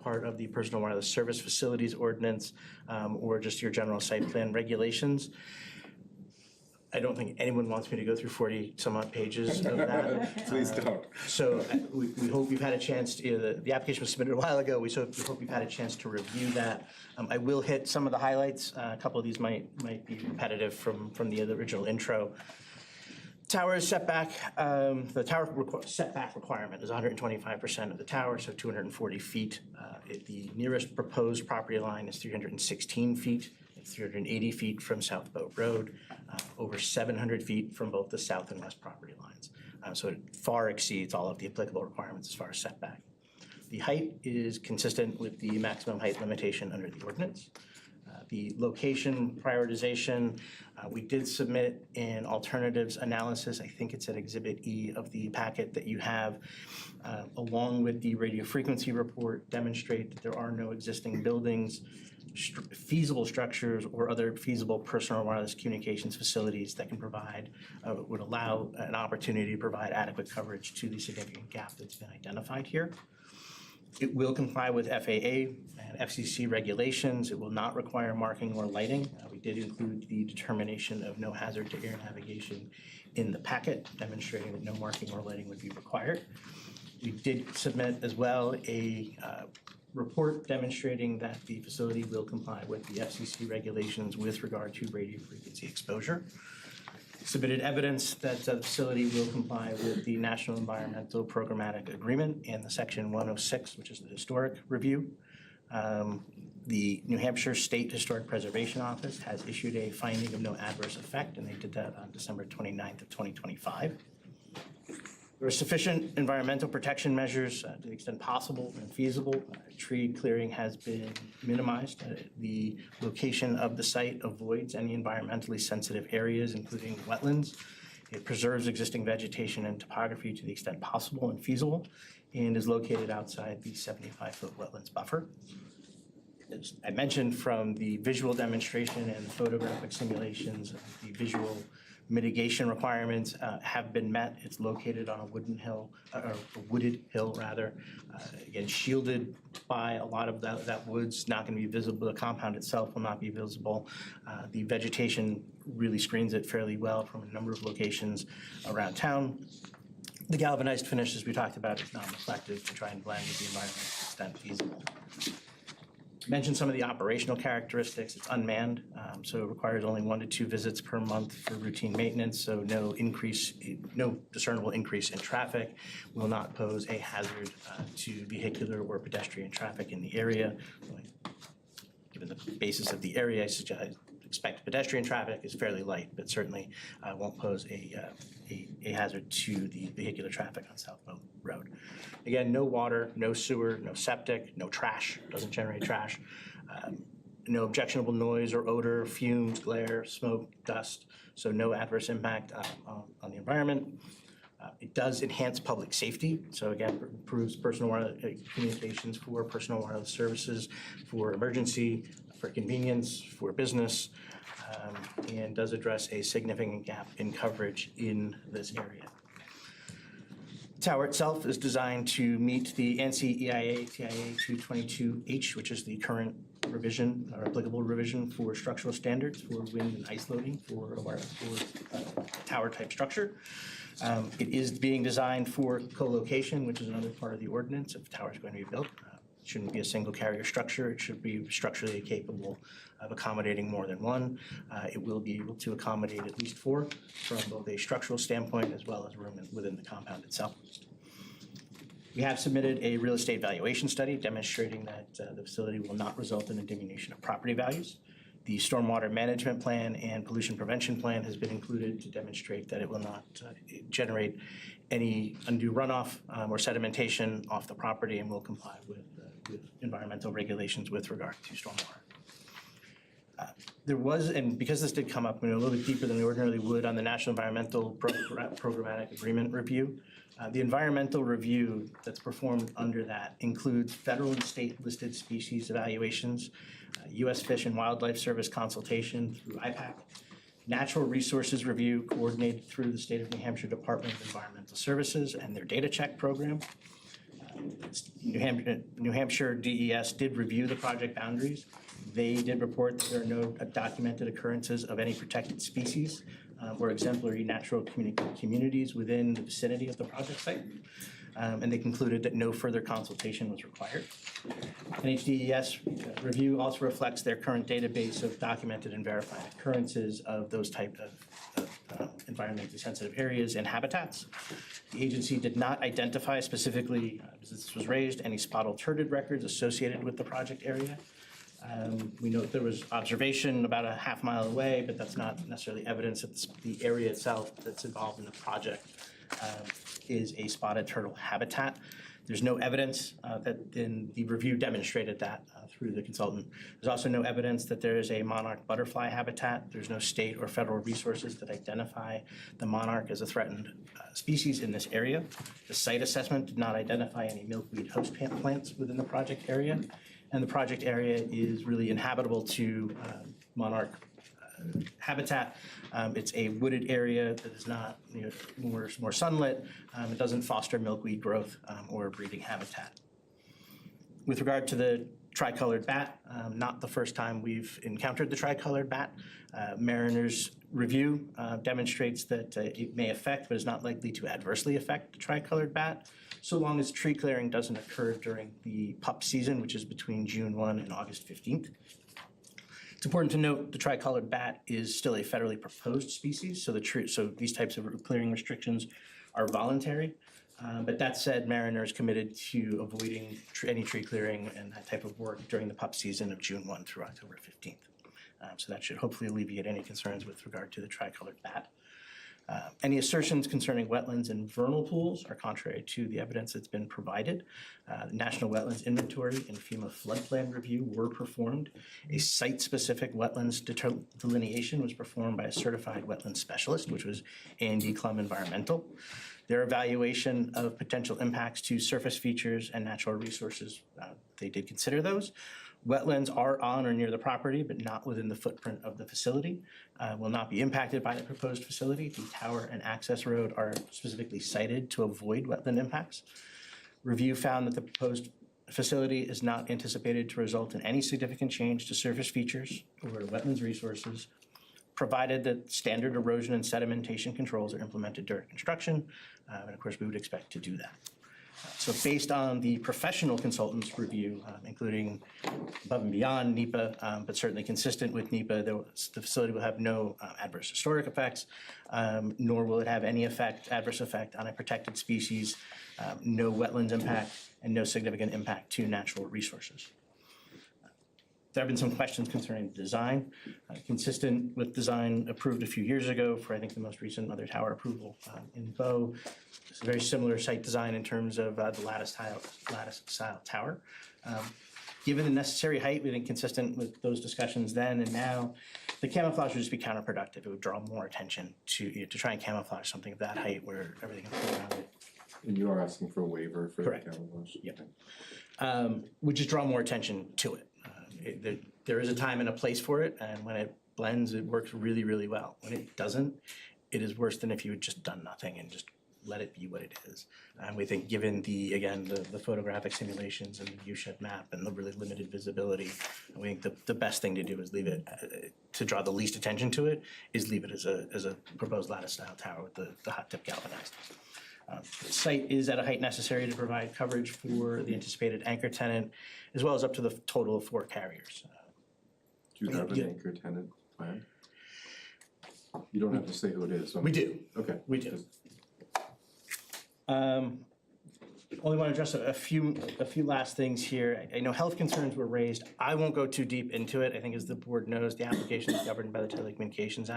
part of the personal wireless service facilities ordinance, or just your general site plan regulations. I don't think anyone wants me to go through 40 some odd pages of that. Please don't. So we hope you've had a chance to, the application was submitted a while ago, we hope you've had a chance to review that. I will hit some of the highlights. A couple of these might be repetitive from the original intro. Tower setback, the tower setback requirement is 125% of the tower, so 240 feet. The nearest proposed property line is 316 feet. 380 feet from South Boat Road, over 700 feet from both the south and west property lines. So it far exceeds all of the applicable requirements as far as setback. The height is consistent with the maximum height limitation under the ordinance. The location prioritization, we did submit an alternatives analysis. I think it's at Exhibit E of the packet that you have, along with the radio frequency report, demonstrate that there are no existing buildings, feasible structures, or other feasible personal wireless communications facilities that can provide, would allow an opportunity to provide adequate coverage to the significant gap that's been identified here. It will comply with FAA and FCC regulations. It will not require marking or lighting. We did include the determination of no hazard to air navigation in the packet, demonstrating that no marking or lighting would be required. We did submit as well a report demonstrating that the facility will comply with the FCC regulations with regard to radio frequency exposure. Submitted evidence that the facility will comply with the National Environmental Programmatic Agreement and the Section 106, which is the historic review. The New Hampshire State Historic Preservation Office has issued a finding of no adverse effect, and they did that on December 29th of 2025. There are sufficient environmental protection measures to the extent possible and feasible. Tree clearing has been minimized. The location of the site avoids any environmentally sensitive areas, including wetlands. It preserves existing vegetation and topography to the extent possible and feasible, and is located outside the 75-foot wetlands buffer. As I mentioned, from the visual demonstration and photographic simulations, the visual Mitigation requirements have been met. It's located on a wooded hill, again, shielded by a lot of that wood's not going to be visible. The compound itself will not be visible. The vegetation really screens it fairly well from a number of locations around town. The galvanized finish, as we talked about, is non-reflective to try and blend with the environment to the extent feasible. Mentioned some of the operational characteristics. It's unmanned, so it requires only 1 to 2 visits per month for routine maintenance, so no discernible increase in traffic, will not pose a hazard to vehicular or pedestrian traffic in the area. Given the basis of the area, I expect pedestrian traffic is fairly light, but certainly won't pose a hazard to the vehicular traffic on South Boat Road. Again, no water, no sewer, no septic, no trash, doesn't generate trash. No objectionable noise or odor, fumes, glare, smoke, dust, so no adverse impact on the environment. It does enhance public safety, so again, improves personal wireless communications for personal wireless services, for emergency, for convenience, for business, and does address a significant gap in coverage in this area. The tower itself is designed to meet the ANSI EIA TIA 222H, which is the current revision or applicable revision for structural standards for wind and ice loading for a tower type structure. It is being designed for co-location, which is another part of the ordinance. If a tower is going to be built, it shouldn't be a single carrier structure. It should be structurally capable of accommodating more than one. It will be able to accommodate at least 4 from both a structural standpoint as well as room within the compound itself. We have submitted a real estate valuation study demonstrating that the facility will not result in a diminution of property values. The stormwater management plan and pollution prevention plan has been included to demonstrate that it will not generate any undue runoff or sedimentation off the property and will comply with environmental regulations with regard to stormwater. There was, and because this did come up a little bit deeper than we ordinarily would on the National Environmental Programmatic Agreement Review, the environmental review that's performed under that includes federal and state listed species evaluations, U.S. Fish and Wildlife Service consultation through IPAC, natural resources review coordinated through the State of New Hampshire Department of Environmental Services and their data check program. New Hampshire DES did review the project boundaries. They did report that there are no documented occurrences of any protected species or exemplary natural communities within the vicinity of the project site. And they concluded that no further consultation was required. NHDES review also reflects their current database of documented and verified occurrences of those type of environmentally sensitive areas and habitats. The agency did not identify specifically, as this was raised, any spotted turtle records associated with the project area. We note there was observation about a half mile away, but that's not necessarily evidence that the area itself that's involved in the project is a spotted turtle habitat. There's no evidence that in the review demonstrated that through the consultant. There's also no evidence that there is a monarch butterfly habitat. There's no state or federal resources that identify the monarch as a threatened species in this area. The site assessment did not identify any milkweed host plants within the project area. And the project area is really inhabitable to monarch habitat. It's a wooded area that is not more sunlit. It doesn't foster milkweed growth or breeding habitat. With regard to the tricolored bat, not the first time we've encountered the tricolored bat. Mariner's review demonstrates that it may affect, but is not likely to adversely affect the tricolored bat, so long as tree clearing doesn't occur during the pup season, which is between June 1 and August 15th. It's important to note the tricolored bat is still a federally proposed species, so these types of clearing restrictions are voluntary. But that said, Mariner is committed to avoiding any tree clearing and that type of work during the pup season of June 1 through October 15th. So that should hopefully alleviate any concerns with regard to the tricolored bat. Any assertions concerning wetlands and vernal pools are contrary to the evidence that's been provided. The National Wetlands Inventory and FEMA Flood Plan Review were performed. A site-specific wetlands delineation was performed by a certified wetland specialist, which was A&D Clum Environmental. Their evaluation of potential impacts to surface features and natural resources, they did consider those, Wetlands are on or near the property, but not within the footprint of the facility, will not be impacted by the proposed facility. The tower and access road are specifically cited to avoid wetland impacts. Review found that the proposed facility is not anticipated to result in any significant change to surface features or to wetlands resources, provided that standard erosion and sedimentation controls are implemented during construction, and of course, we would expect to do that. So based on the professional consultant's review, including above and beyond NEPA, but certainly consistent with NEPA, the facility will have no adverse historic effects, nor will it have any adverse effect on a protected species, no wetlands impact, and no significant impact to natural resources. There have been some questions concerning design, consistent with design approved a few years ago for, I think, the most recent Mother Tower approval in Bow. It's a very similar site design in terms of the lattice style tower. Given the necessary height, we think consistent with those discussions then and now, the camouflage would just be counterproductive. It would draw more attention to try and camouflage something of that height where everything else around it. And you are asking for a waiver for the Correct. camouflage? Yep. Would just draw more attention to it. There is a time and a place for it, and when it blends, it works really, really well. When it doesn't, it is worse than if you had just done nothing and just let it be what it is. And we think given the photographic simulations and the view shed map and the really limited visibility, we think the best thing to do is leave it, to draw the least attention to it, is leave it as a proposed lattice style tower with the hot tip galvanized. The site is at a height necessary to provide coverage for the anticipated anchor tenant, as well as up to the total of 4 carriers. Do you have an Yeah. anchor tenant plan? You don't have to say who it is. We do. Okay. We do. Only want to address a few last things here. I know health concerns were raised. I won't go too deep into it. I think as the board knows, the application is governed by the Telecommunications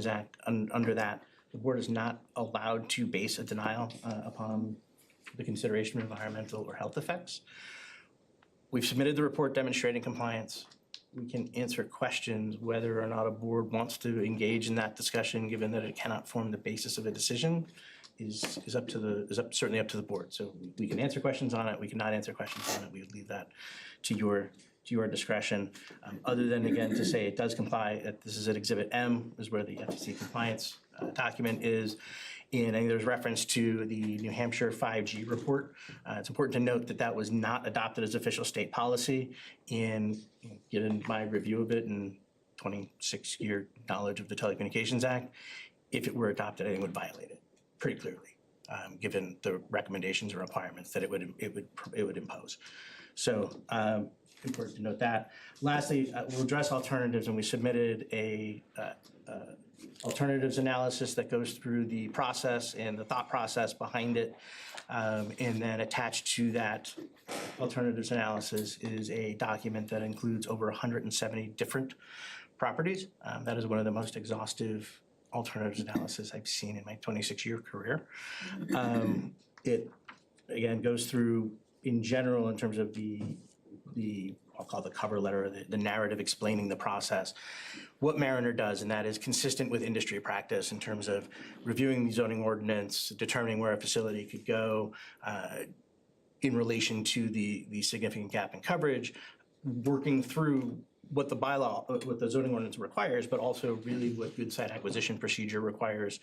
Act. Under that, the board is not allowed to base a denial upon the consideration of environmental or health effects. We've submitted the report demonstrating compliance. We can answer questions whether or not a board wants to engage in that discussion, given that it cannot form the basis of a decision, is certainly up to the board. So we can answer questions on it, we cannot answer questions on it. We would leave that to your discretion. Other than, again, to say it does comply, this is at Exhibit M, is where the FCC compliance document is. And I think there's reference to the New Hampshire 5G report. It's important to note that that was not adopted as official state policy. And given my review of it and 26-year knowledge of the Telecommunications Act, if it were adopted, I think it would violate it pretty clearly, given the recommendations or requirements that it would impose. So important to note that. Lastly, we'll address alternatives, and we submitted a alternatives analysis that goes through the process and the thought process behind it. And then attached to that alternatives analysis is a document that includes over 170 different properties. That is one of the most exhaustive alternatives analysis I've seen in my 26-year career. It, again, goes through, in general, in terms of I'll call the cover letter, the narrative explaining the process, what Mariner does, and that is consistent with industry practice in terms of reviewing the zoning ordinance, determining where a facility could go in relation to the significant gap in coverage, working through what what the zoning ordinance requires, but also really what good site acquisition procedure requires,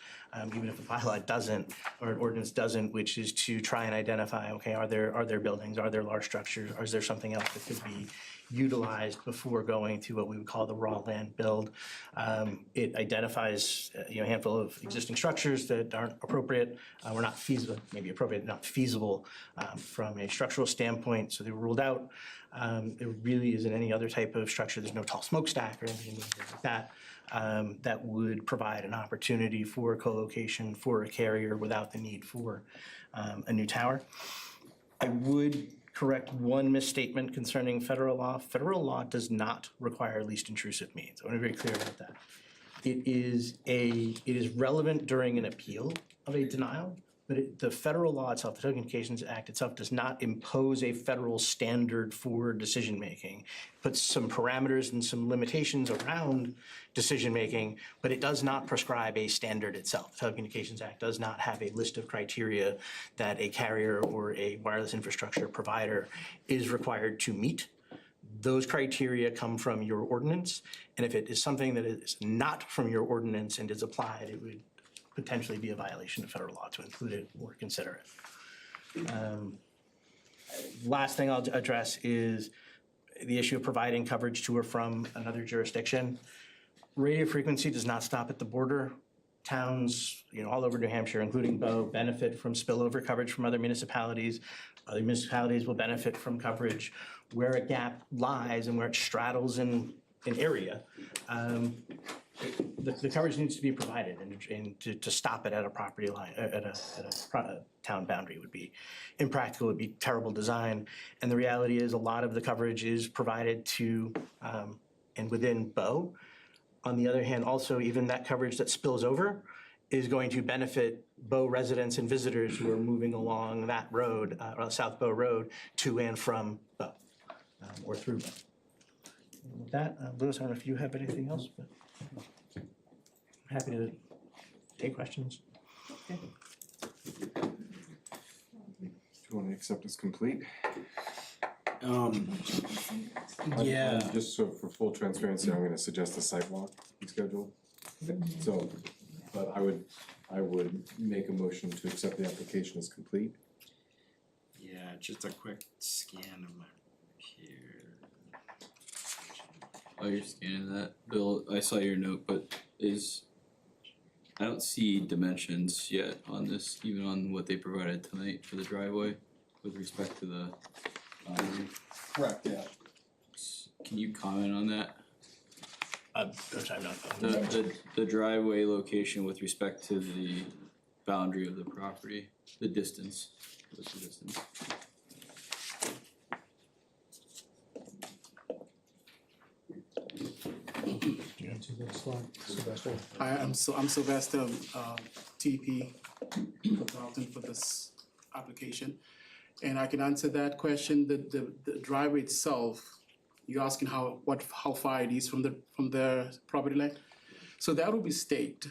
even if a bylaw doesn't, or an ordinance doesn't, which is to try and identify, okay, are there buildings, are there large structures, or is there something else that could be utilized before going to what we would call the raw land build. It identifies a handful of existing structures that aren't appropriate, or not feasible, maybe appropriate, not feasible from a structural standpoint, so they were ruled out. There really isn't any other type of structure. There's no tall smokestack or anything like that that would provide an opportunity for co-location for a carrier without the need for a new tower. I would correct one misstatement concerning federal law. Federal law does not require least intrusive means. I want to be very clear about that. It is relevant during an appeal of a denial, but the federal law itself, the Telecommunications Act itself, does not impose a federal standard for decision-making. It puts some parameters and some limitations around decision-making, but it does not prescribe a standard itself. The Telecommunications Act does not have a list of criteria that a carrier or a wireless infrastructure provider is required to meet. those criteria come from your ordinance. And if it is something that is not from your ordinance and is applied, it would potentially be a violation of federal law to include it or consider it. Last thing I'll address is the issue of providing coverage to or from another jurisdiction. Radio frequency does not stop at the border. Towns, all over New Hampshire, including Bow, benefit from spillover coverage from other municipalities. Other municipalities will benefit from coverage where a gap lies and where it straddles an area. The coverage needs to be provided, and to stop it at a property line, at a town boundary would be impractical, would be terrible design. And the reality is, a lot of the coverage is provided to, and within Bow. On the other hand, also, even that coverage that spills over is going to benefit Bow residents and visitors who are moving along that road, South Bow Road, to and from Bow, or through Bow. And with that, Louis, I don't know if you have anything else, but I'm happy to take questions. Do you want to accept as complete? Yeah. Just so for full transparency, I'm gonna suggest a site walk be scheduled. So, but I would make a motion to accept the application as complete. Yeah, just a quick scan of my here. Oh, you're scanning that, Bill, I saw your note, but I don't see dimensions yet on this, even on what they provided tonight for the driveway with respect to the boundary. Correct, yeah. Can you comment on that? Which I'm not. The driveway location with respect to the boundary of the property, the distance, what's the distance? I'm Sylvester, TP consultant for this application. And I can answer that question, the driveway itself, you're asking how far it is from the property line? So that will be staked,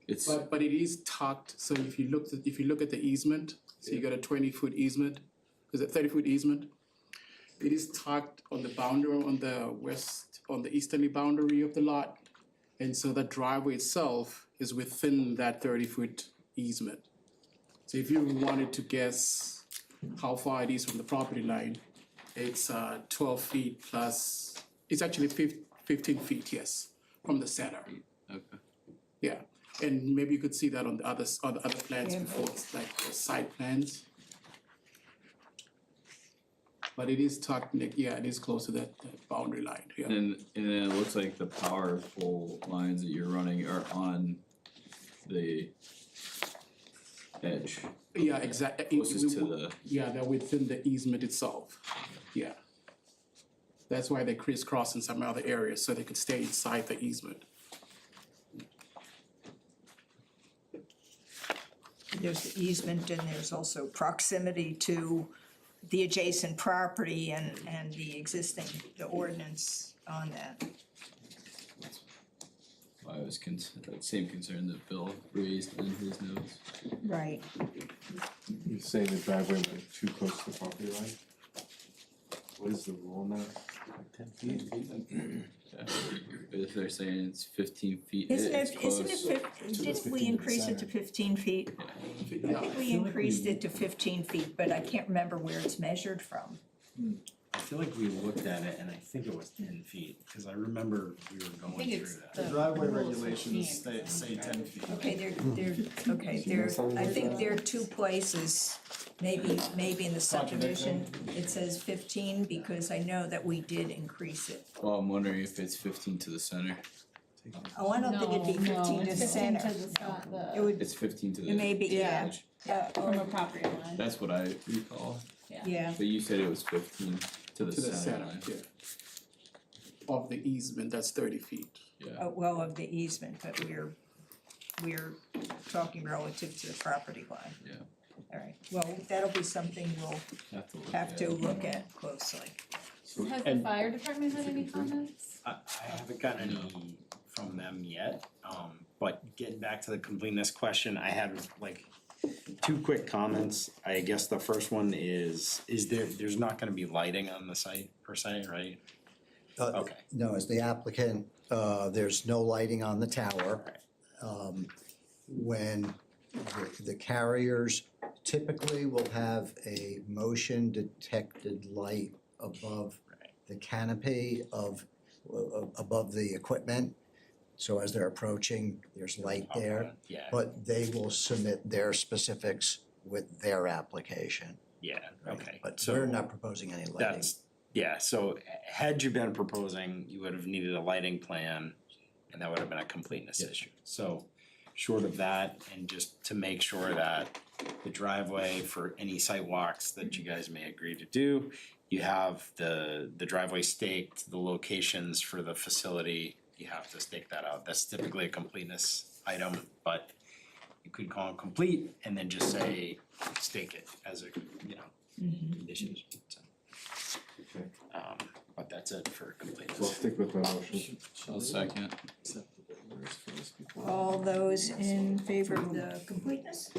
It's, but it is tucked, so if you look at the easement, so you got a 20-foot easement, is it 30-foot easement? It is tucked on the boundary, on the easterly boundary of the lot. And so the driveway itself is within that 30-foot easement. So if you wanted to guess how far it is from the property line, it's 12 feet plus, it's actually 15 feet, yes, from the center. okay. Yeah, and maybe you could see that on the other plans Yeah. before, it's like the side plans. But it is tucked, yeah, it is close to that boundary line, yeah. And then it looks like the power pole lines that you're running are on the edge, Yeah, exactly. closest to the, Yeah, they're within the easement itself, yeah. That's why they crisscross in some other areas, so they could stay inside the easement. There's the easement and there's also proximity to the adjacent property and the ordinance on that. I was that same concern that Bill raised in his notes. Right. You're saying the driveway might be too close to the property line? What is the rule on that? 10 feet? Yeah, if they're saying it's 15 feet, Isn't it's it, close. didn't we increase it to 15 feet? I think we increased it to 15 feet, but I can't remember where it's measured from. I feel like we looked at it and I think it was 10 feet, cause I remember we were going think through it's that. the Driveway rules regulations 15. say 10 feet. I think there are two places, maybe in the subdivision, it says 15, because I know that we did increase it. Well, I'm wondering if it's 15 to the center. Oh, I don't think it'd be 15 to the center. It would, It's 15 to the. it may be, yeah, edge. From a property line. That's what I recall, yeah. but you said it was 15 to the To the center center, line. yeah. Of the easement, that's 30 feet. Yeah, Well, of the easement, but we're talking relative to the property line. yeah, All right, well, that'll be something we'll have to look at closely. Has the fire department had any comments? I haven't gotten any from them yet, but getting back to the completeness question, I had like Two quick comments. I guess the first one is there's not gonna be lighting on the site per se, right? Okay. No, as the applicant, there's no lighting on the tower. When the carriers typically will have a motion detected light above the canopy above the equipment. So as they're approaching, there's light there, Yeah, but they will submit their specifics with their application. yeah, okay. But So we're not proposing any lighting. that's, yeah, so had you been proposing, you would have needed a lighting plan and that would have been a completeness issue. So short of that, and just to make sure that the driveway for any site walks that you guys may agree to do, you have the driveway staked, the locations for the facility, you have to stake that out. That's typically a completeness item, but you could call it complete and then just say stake it as a, condition. So, Okay. but that's it for So I'll completeness. stick with my motion. I'll second. All those in favor of the completeness?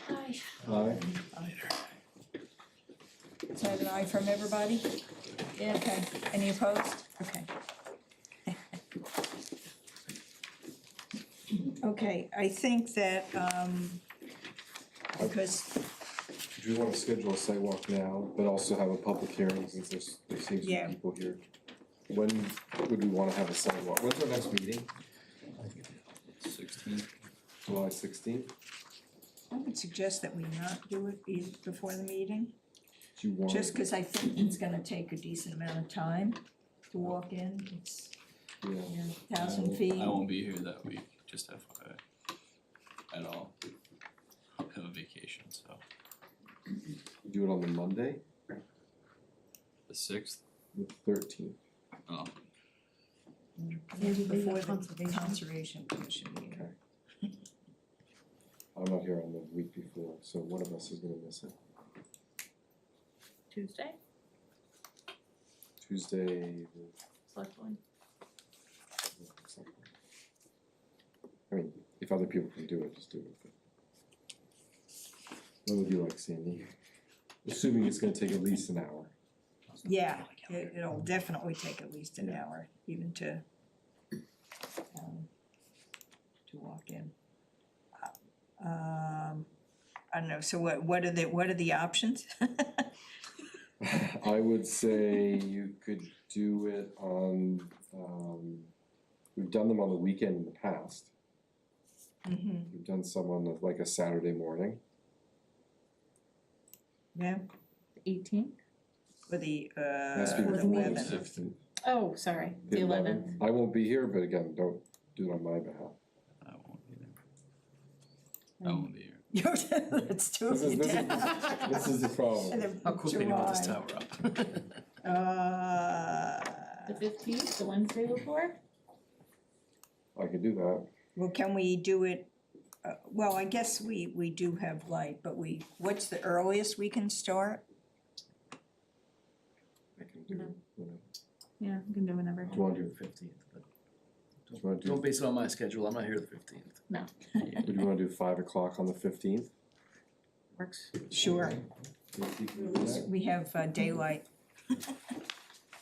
Aye. Is that an aye from everybody? Yeah. Okay, any opposed? Okay. Okay, I think that, because, Do you wanna schedule a site walk now, but also have a public hearing since there seems to be Yeah. people here? When would we wanna have a site walk? When's our next meeting? 16. July 16th? I would suggest that we not do it before the meeting, Do you want? just cause I think it's gonna take a decent amount of time to walk in, it's, Yeah. 1,000 feet. I won't be here that week, just FYI. At all. I'm on vacation, so. Do it on the Monday, The 6th? the 13th. Oh, Maybe before the conservation commission meeting. Okay. I'm not here on the week before, so one of us is gonna miss it. Tuesday, Tuesday, select one. I mean, if other people can do it, just do it. But what would you like, Sandy? Assuming it's gonna take at least an hour. Yeah, it'll definitely take at least an hour, even to walk in. I don't know, so what are the options? I would say you could do it on, we've done them on the weekend in the past. Mhm. We've done some on like a Saturday morning. Yeah, 18th? or the Has to be before the 11th. 16th. Oh, sorry, the 11th. I won't be here, but again, don't do it on my behalf. I won't be there. I won't be here. Let's do This is- it. this is- This is the problem. How quickly do you want this tower up? The 15th, the Wednesday before? I could do that. Well, can we do it, well, I guess we do have light, but what's the earliest we can start? I can do, you know, Yeah, we can do whenever. do you wanna do, the 15th, but do you wanna don't do, base it on my schedule, I'm not here the 15th. would you wanna do 5 o'clock on the 15th? Works. Sure, Yeah. we have daylight.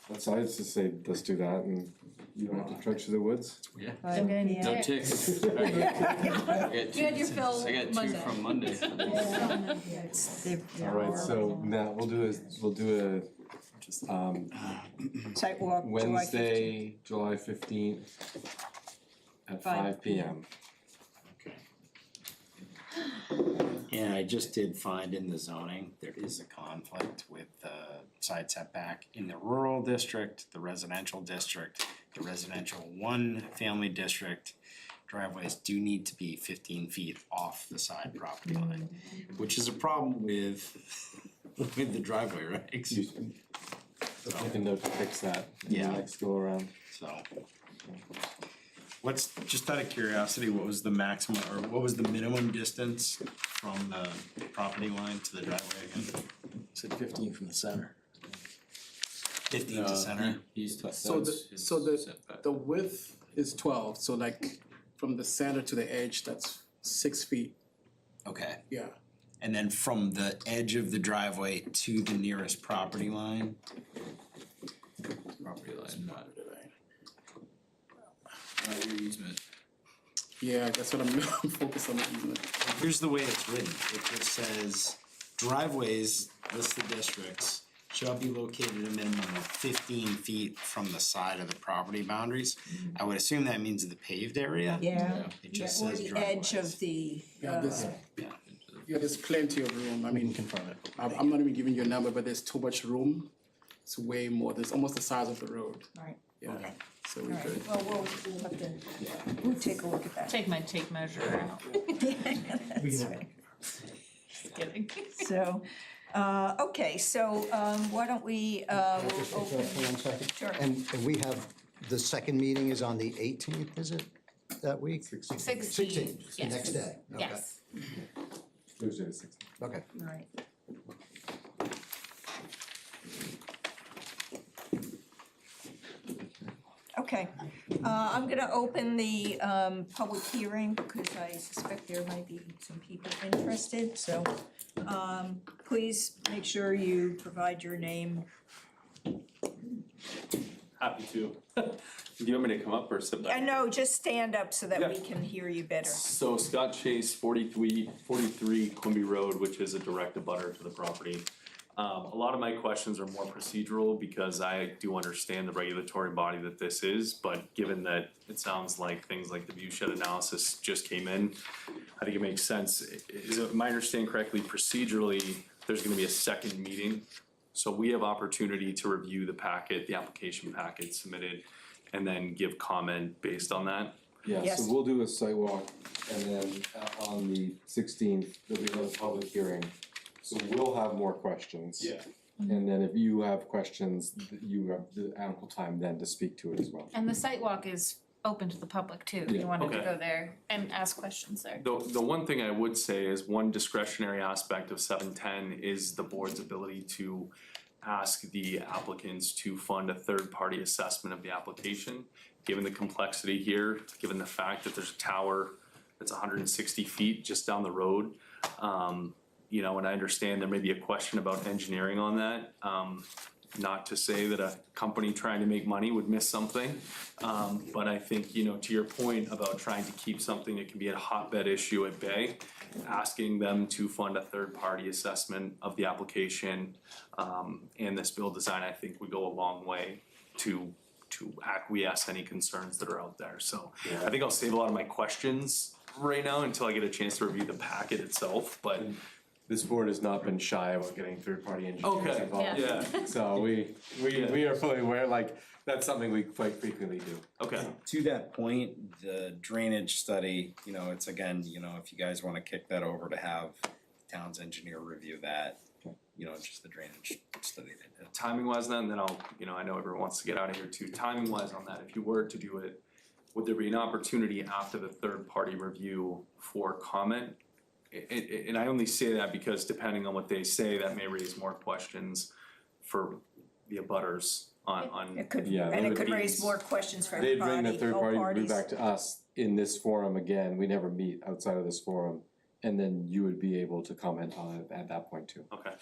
That's, I just say, let's do that and you don't have to trudge through the woods. Yeah. Five p.m. No ticks. I got You had your two- fill I got two Monday. from Monday. Yeah, they're Alright, so horrible. now we'll do a Sidewalk, July 15th. Wednesday, July 15th at 5 p.m. And I just did find in the zoning, there is a conflict with the side setback in the rural district, the residential district, the residential one family district. Driveways do need to be 15 feet off the side property line, which is a problem with the driveway regs. Let's make a note to fix that in the Yeah. next go around. So. What's, just out of curiosity, what was the maximum, or what was the minimum distance from the property line to the driveway again? Said 15 from the center. 15 to center? He's, So that's the, his so the, setback. the width is 12, so like from the center to the edge, that's 6 feet. Okay, yeah. and then from the edge of the driveway to the nearest property line? Property line, not your easement. Yeah, that's what I'm focused on the easement. Here's the way it's written, it just says driveways, listed districts, shall be located a minimum of 15 feet from the side of the property boundaries. I would assume that means the paved area? Yeah, It yeah, just or says the driveways. edge of the, Yeah, this, Yeah. yeah, there's plenty of room. I mean, confirm it. I'm not even giving you a number, but there's too much room. It's way more. There's almost the size of the road. right, Yeah, Okay. so all we right, could. well, we'll have to, we'll take a look at that. Take my tape measure out. That's right. Just kidding. So, okay, so, why don't we, we'll open. Sure. And we have, the second meeting is on the 18th, is it, that week? 16, the next day, okay. Yes. Thursday the 16th. Okay. Right. Okay, I'm gonna open the public hearing because I suspect there might be some people interested, so please make sure you provide your name. Happy to. Do you want me to come up or sit back? I know, just stand up so that we can hear you better. So Scott Chase, 43 Quimby Road, which is a direct abutter to the property. A lot of my questions are more procedural because I do understand the regulatory body that this is, but given that it sounds like things like the view shed analysis just came in, I think it makes sense. Is it my understanding correctly, procedurally, there's gonna be a second meeting? So we have opportunity to review the packet, the application packet submitted, and then give comment based on that? Yeah, Yes. so we'll do a site walk and then on the 16th, there'll be another public hearing. So we'll have more questions. Yeah. And then if you have questions, you have the ample time then to speak to it as well. And the site walk is open to the public too, if Yeah. you wanted to Okay. go there and ask questions there. The one thing I would say is one discretionary aspect of 710 is the board's ability to ask the applicants to fund a third-party assessment of the application. Given the complexity here, given the fact that there's a tower that's 160 feet just down the road, you know, and I understand there may be a question about engineering on that. Not to say that a company trying to make money would miss something, but I think, you know, to your point about trying to keep something that can be a hotbed issue at bay, asking them to fund a third-party assessment of the application and this build design, I think would go a long way to acquiesce any concerns that are out there. So I think I'll save a lot of my questions right now until I get a chance to review the packet itself, but This board has not been shy about getting third-party engineers Okay, involved. yeah. So we are fully aware, like, that's something we quite frequently do. Okay. To that point, the drainage study, you know, it's again, you know, if you guys wanna kick that over to have town's engineer review that, you know, just the drainage study they did. Timing wise then, and then I'll, you know, I know everyone wants to get out of here too, timing wise on that, if you were to do it, would there be an opportunity after the third party review for comment? And I only say that because depending on what they say, that may raise more questions for the abutters on. It could, Yeah, and they it could would- raise more questions for They'd everybody, bring the third all party review parties. back to us in this forum again, we never meet outside of this forum. And then you would be able to comment on it at that point too. Okay,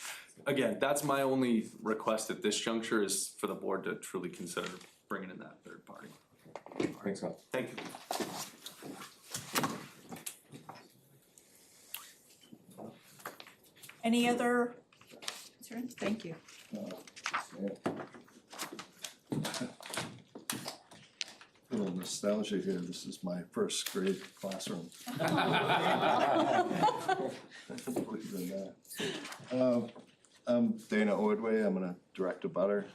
again, that's my only request at this juncture is for the board to truly consider bringing in that third party. Thanks, Scott. Thank you. Any other concerns? Thank you. A little nostalgia here, this is my first grade classroom. Believe it or not. I'm Dana Ordway, I'm gonna direct a butter.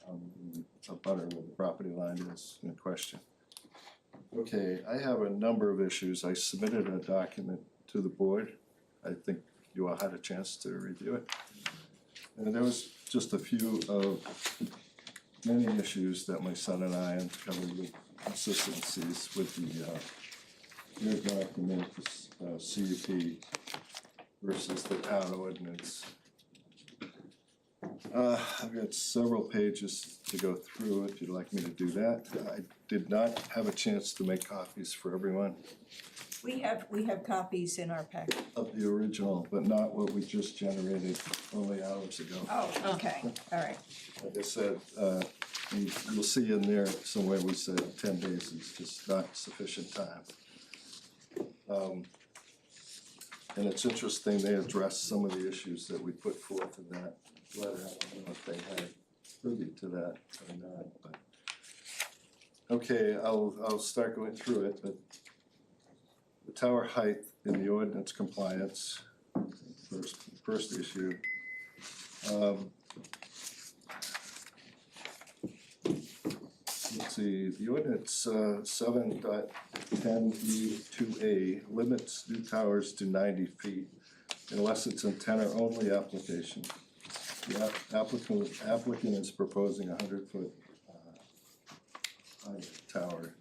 I'm a butter where the property line is in question. Okay, I have a number of issues. I submitted a document to the board. I think you all had a chance to review it. And there was just a few of many issues that my son and I uncovered with consistencies with your document, CUP versus the town ordinance. I've got several pages to go through if you'd like me to do that. I did not have a chance to make copies for everyone. We have copies in our packet. Of the original, but not what we just generated only hours ago. Oh, okay, all right. Like I said, you'll see in there somewhere we said 10 days is just not sufficient time. And it's interesting, they addressed some of the issues that we put forth in that letter. I don't know if they had privy to that or not, but. Okay, I'll start going through it, but the tower height in the ordinance compliance, first issue. Let's see, the ordinance 7.10E2A limits new towers to 90 feet unless it's an antenna-only application. The applicant is proposing a 100-foot tower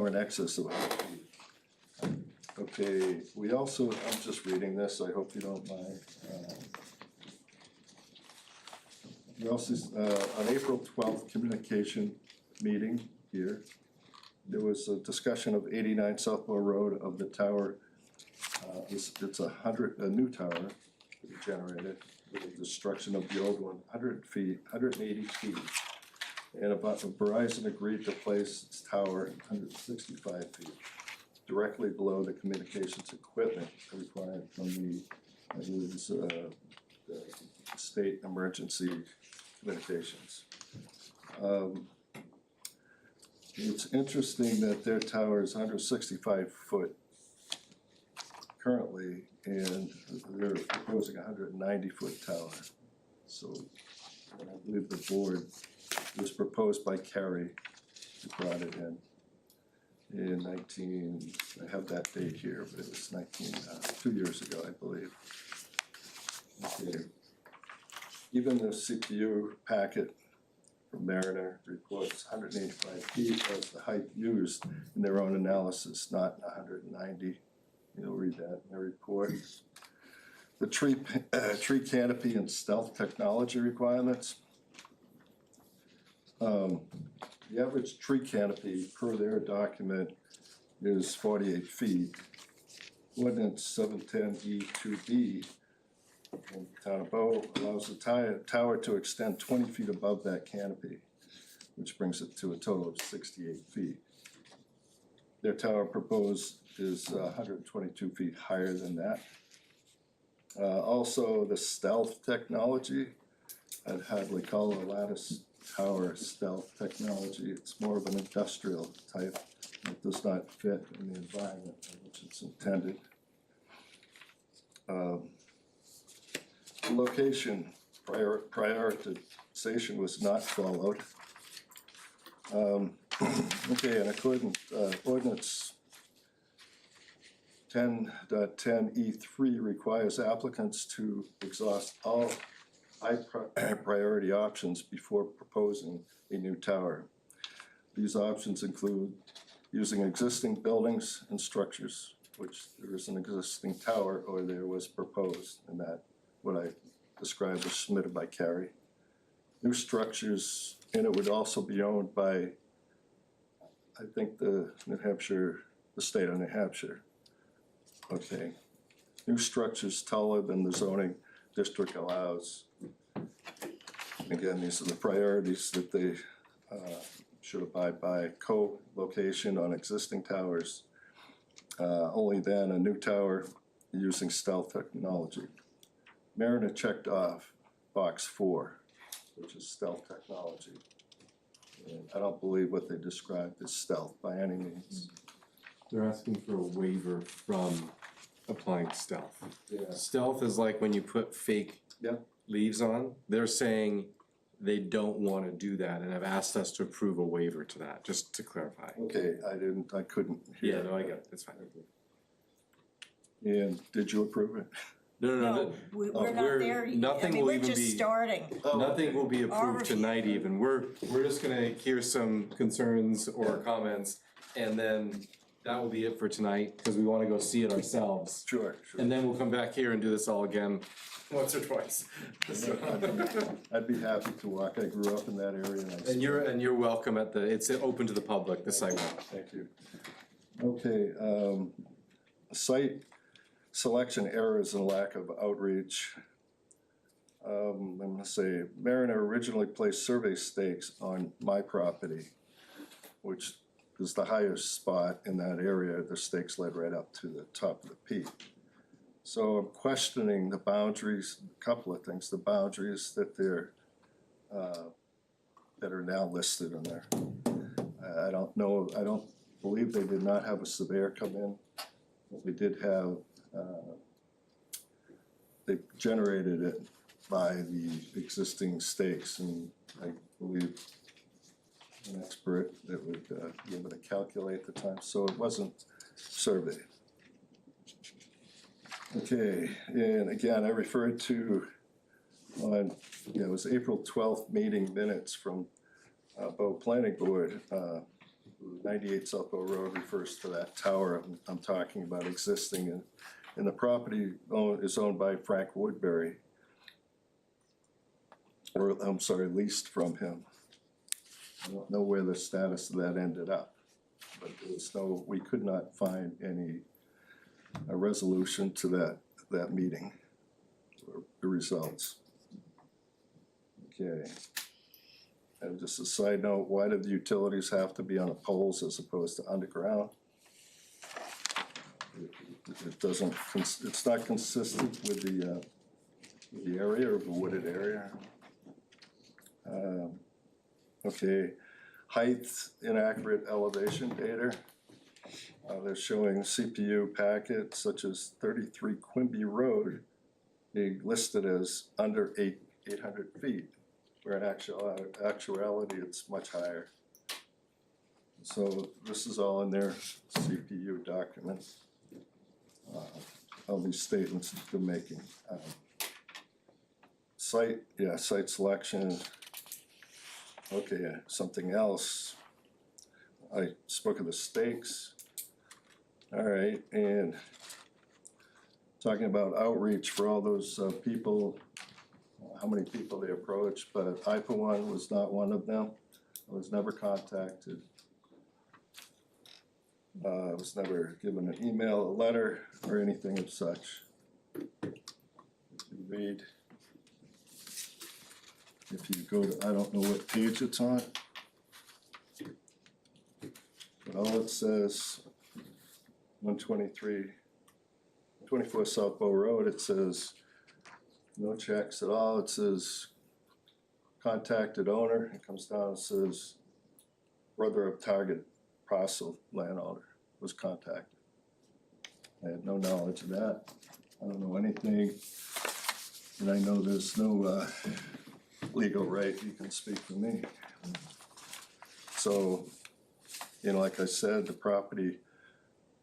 in excess of 100 feet. Okay, we also, I'm just reading this, I hope you don't mind. We also, on April 12th communication meeting here, there was a discussion of 89 Southwell Road of the tower. It's a new tower to be generated with the destruction of the old one, 100 feet, 180 feet. And Verizon agreed to place its tower 165 feet, directly below the communications equipment required from the, I believe it's, the state emergency communications. It's interesting that their tower is 165 foot currently, and they're proposing a 190-foot tower. So I believe the board, it was proposed by Kerry, who brought it in 19, I have that date here, but it was 2 years ago, I believe. Okay. Even the CPU packet from Mariner reports 185 feet as the height used in their own analysis, not 190. You'll read that in the report. The tree canopy and stealth technology requirements. The average tree canopy per their document is 48 feet. Ordinance 710E2B in the town of Bow allows the tower to extend 20 feet above that canopy, which brings it to a total of 68 feet. Their tower proposed is 122 feet higher than that. Also, the stealth technology, I'd hardly call a lattice tower stealth technology. It's more of an industrial type. It does not fit in the environment in which it's intended. Location prioritization was not followed. Okay, in accordance, ordinance 10.10E3 requires applicants to exhaust all high priority options before proposing a new tower. These options include using existing buildings and structures, which there is an existing tower or there was proposed, and that what I described was submitted by Kerry. New structures, and it would also be owned by, I think, the state of New Hampshire. Okay. New structures taller than the zoning district allows. Again, these are the priorities that they should abide by. Co-location on existing towers. Only then a new tower using stealth technology. Mariner checked off box 4, which is stealth technology. And I don't believe what they described as stealth by any means. They're asking for a waiver from applying stealth. Yeah. Stealth is like when you put fake leaves on. They're saying they don't want to do that and have asked us to approve a waiver to that, just to clarify. Okay, I couldn't hear. Yeah, no, I get it, it's fine. And did you approve it? No, We're not there yet. nothing I mean, will we're even just be- starting. Nothing will be Our approved review. tonight even. We're just gonna hear some concerns or comments, and then that will be it for tonight, because we wanna go see it ourselves. Sure. And then we'll come back here and do this all again, once or twice. So- I'd be happy to walk. I grew up in that area. And you're welcome it's open to the public, the sidewalk. Thank you. Okay, site selection errors and lack of outreach. I'm gonna say Mariner originally placed survey stakes on my property, which is the highest spot in that area. The stakes led right up to the top of the peak. So I'm questioning the boundaries, a couple of things, the boundaries that they're, that are now listed in there. I don't know, I don't believe they did not have a surveyor come in. But we did have, they generated it by the existing stakes, and I believe an expert that would be able to calculate the time, so it wasn't surveyed. Okay, and again, I referred to on, yeah, it was April 12th meeting minutes from Bow Planning Board. 98 South Bow Road refers to that tower I'm talking about existing, and the property is owned by Frank Woodbury. Or, I'm sorry, leased from him. I don't know where the status of that ended up, but there was no, we could not find any resolution to that meeting, or the results. Okay. And just a side note, why did the utilities have to be on the poles as opposed to underground? It doesn't, it's not consistent with the area, or the wooded area. Okay, height, inaccurate elevation data. They're showing CPU packets such as 33 Quimby Road being listed as under 800 feet, where in actuality it's much higher. So this is all in their CPU document, all these statements that they're making. Site selection. Okay, something else. I spoke of the stakes. All right, and talking about outreach for all those people, how many people they approached, but I, for one, was not one of them. I was never contacted. I was never given an email, a letter, or anything of such. If you read, if you go to, I don't know what page it's on, but all it says, 24 South Bow Road, it says no checks at all. It says contacted owner. It comes down, it says brother of target parcel landowner was contacted. I had no knowledge of that. I don't know anything, and I know there's no legal right you can speak for me. So, you know, like I said, the property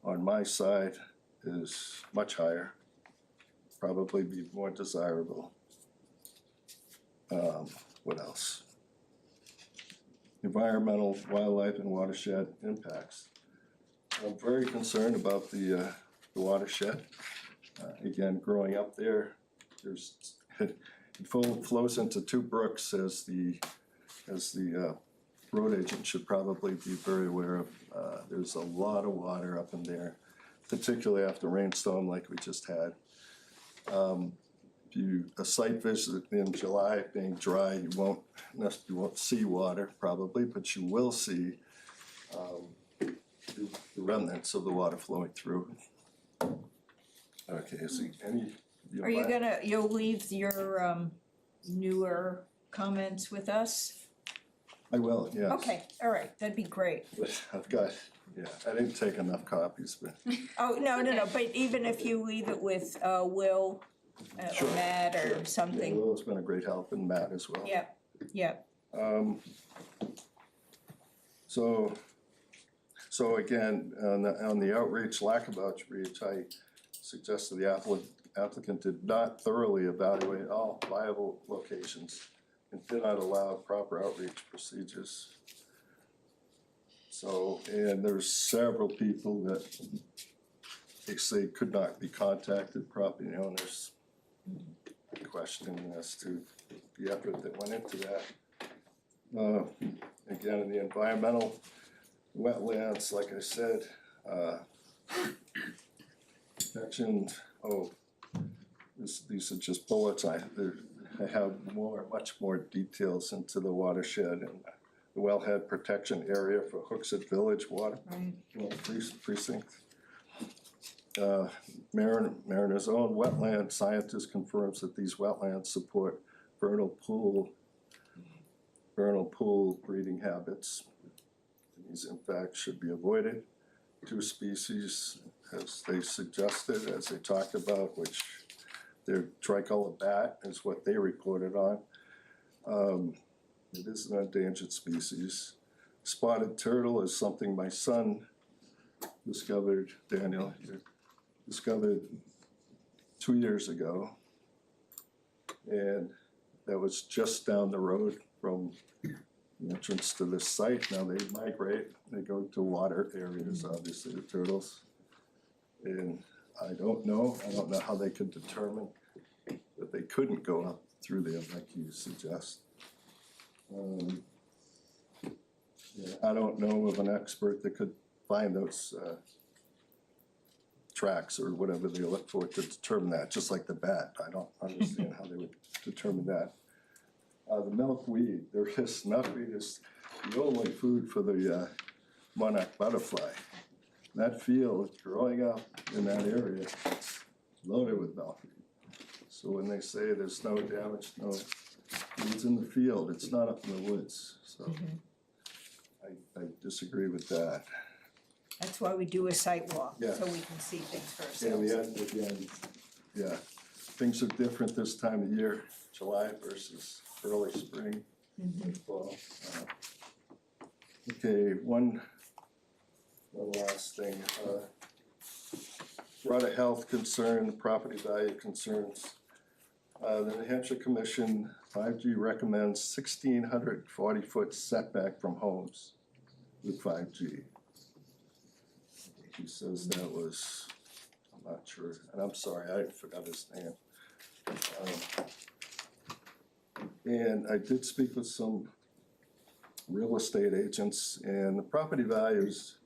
on my side is much higher, probably be more desirable. What else? Environmental, wildlife, and watershed impacts. I'm very concerned about the watershed. Again, growing up there, it flows into two brooks, as the road agent should probably be very aware of. There's a lot of water up in there, particularly after rainstorm like we just had. A site visit in July being dry, you won't see water probably, but you will see the remnants of the water flowing through. Okay, is there any? Are you you'll leave your newer comments with us? I will, yes. Okay, all right, that'd be great. I've got, yeah, I didn't take enough copies, but. Oh, no, but even if you leave it with Will Sure, or Matt or sure. something. Yeah, Will's been a great help, and Matt as well. Yep. So again, on the outreach, lack of outreach, I suggested the applicant did not thoroughly evaluate all viable locations and did not allow proper outreach procedures. So, and there's several people that they say could not be contacted, property owners, questioning as to the effort that went into that. Again, in the environmental wetlands, like I said, Section, these are just bullets, I have much more details into the watershed and the wellhead protection area for Hooksett Village water precinct. Mariner's own wetland scientist confirms that these wetlands support vernal pool breeding habits. These in fact should be avoided. 2 species, as they suggested, as they talked about, which their tricolor bat is what they reported on. It is an endangered species. Spotted turtle is something my son discovered, Daniel, discovered 2 years ago. And that was just down the road from the entrance to this site. Now they migrate, they go to water areas, obviously, the turtles. And I don't know how they could determine that they couldn't go up through there like you suggest. I don't know of an expert that could find those tracks or whatever they look for to determine that, just like the bat. I don't understand how they would determine that. The milkweed, there is milkweed is the only food for the monarch butterfly. That field growing up in that area, it's loaded with milkweed. So when they say there's no damage, no, it's in the field, it's not up in the woods, so I disagree with that. That's why we do a site walk, Yeah. so we can see things for And ourselves. again, yeah, things are different this time of year, July versus early spring, fall. Okay, one last thing, broader health concern, property value concerns. The New Hampshire Commission 5G recommends 1,640-foot setback from homes with 5G. He says that was, I'm not sure, and I'm sorry, I forgot his name. And I did speak with some real estate agents, and the property values,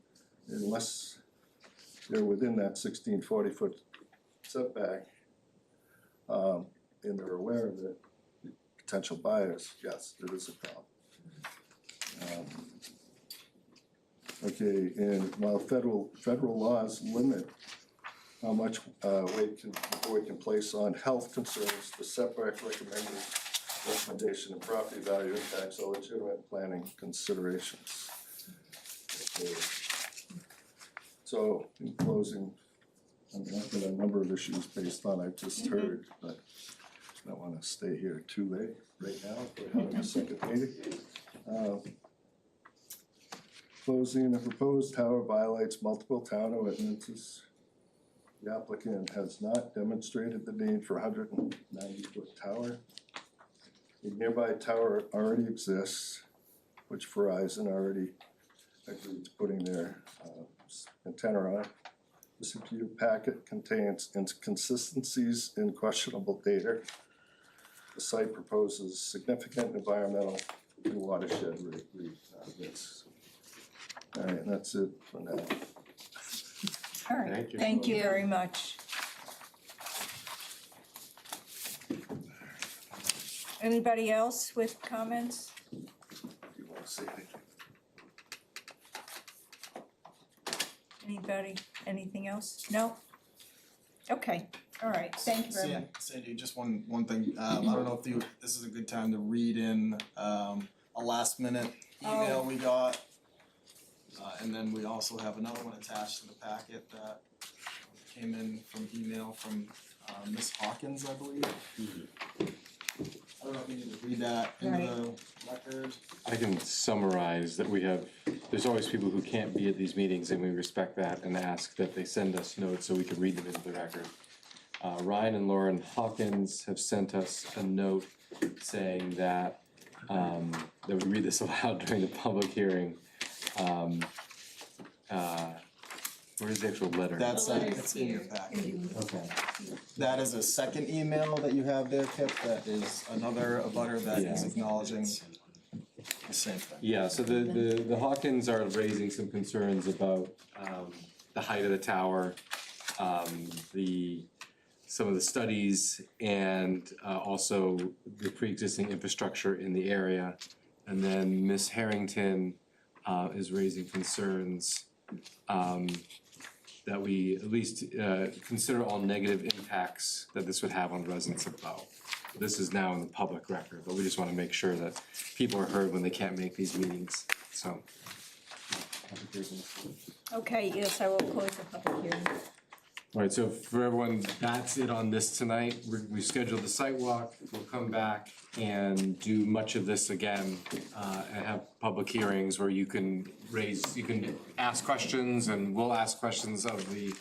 unless they're within that 1,640-foot setback, and they're aware of it, potential buyers, yes, it is a problem. Okay, and while federal laws limit how much weight the board can place on health concerns, the setback recommendation and property value impacts are legitimate planning considerations. Okay. So in closing, I'm looking at a number of issues based on I just heard, but I don't want to stay here too late right now. We're having a second meeting. Closing, the proposed tower violates multiple town ordinances. The applicant has not demonstrated the need for a 190-foot tower. A nearby tower already exists, which Verizon already agreed to putting their antenna on. The CPU packet contains inconsistencies and questionable data. The site proposes significant environmental and watershed risks. All right, that's it for now. All right, Thank you. thank you very much. Anybody else with comments? If you want to say anything. Anybody, anything else? No? Okay, all right, thank you very much. Sandy, just one thing, I don't know if this is a good time to read in, a last minute email we got. And then we also have another one attached to the packet that came in from email from, Ms. Hawkins, I believe. I don't know if you need to read that into the record. I can summarize that there's always people who can't be at these meetings, and we respect that and ask that they send us notes so we can read them into the record. Ryan and Lauren Hawkins have sent us a note saying that we read this aloud during the public hearing. Where's the actual letter? That's it's in your packet. Okay. That is a second email that you have there, Kip, that is another abutter that is Yeah. acknowledging the same thing. Yeah, so the Hawkins are raising some concerns about the height of the tower, some of the studies, and also the pre-existing infrastructure in the area. And then Ms. Harrington is raising concerns that we at least consider all negative impacts that this would have on residents of Bow. This is now in the public record, but we just wanna make sure that people are heard when they can't make these meetings, so. Okay, yes, I will close the public hearing. Alright, so for everyone, that's it on this tonight. We've scheduled the site walk. We'll come back and do much of this again, and have public hearings where you can ask questions, and we'll ask questions of the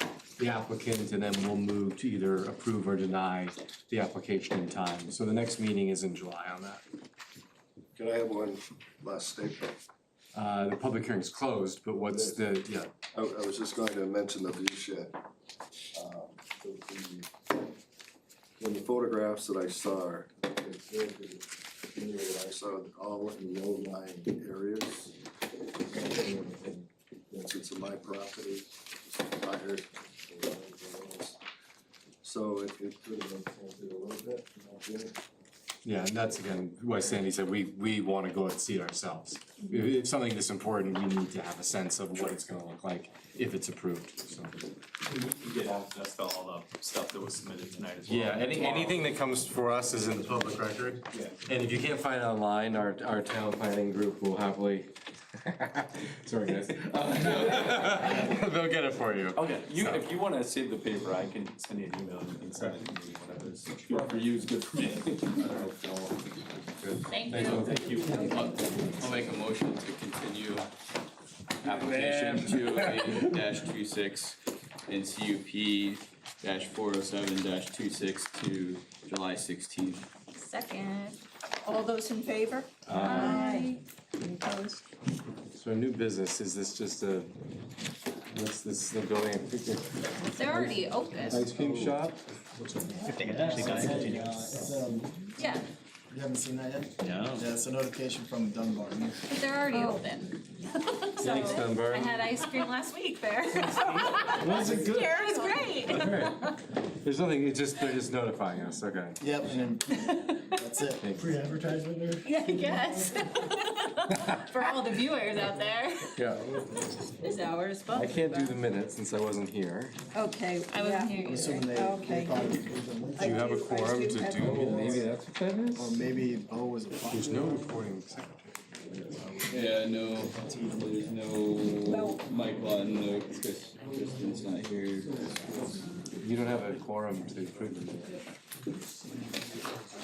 applicant, and then we'll move to either approve or deny the application in time. So the next meeting is in July on that. Can I have one last statement? The public hearing's closed, but what's the, yeah. I was just going to mention the view shed. In the photographs that I saw, I saw all in low-lying areas. And since it's my property, it's fire, so it could have been planted a little bit, Yeah, and that's again, why Sandy said, we wanna go and see it ourselves. If something this important, we need to have a sense of what it's gonna look like if it's approved, so. We did access to all the stuff that was submitted tonight as well. Yeah, anything that comes for us is in the public record. Yeah. And if you can't find it online, our town planning group will happily, sorry guys. They'll get it for you. Okay, if you wanna save the paper, I can send you an email, and you can send it to me, whatever is good for you is good for me. Thank you. Thank you. I'll make a motion to continue application 208-26 and CUP -407-26 to July 16th. Second. All those in favor? Aye. Any opposed? So new business, is this just what's this, the building, They're already open. ice cream shop? Yeah, You haven't seen that yet? No. Yeah, it's a notification from Dunbarton. but they're already open. Thanks, Dunbar. I had ice cream last week there. Was it good? Yeah, it was great. Alright. There's nothing, they're just notifying us, okay. Yep, and then that's it. Thanks. Free advertisement there? Yeah, I guess. For all the viewers out there. Yeah, This hour is I fun. can't do the minutes since I wasn't here. Okay, I wasn't here either. okay. Do you have a quorum to do? Maybe that's what that is? Or maybe Bo was a fire. There's no recording secretary. Yeah, no, there's no Mike Lawton, no Kristen's not here. You don't have a quorum to approve the minutes.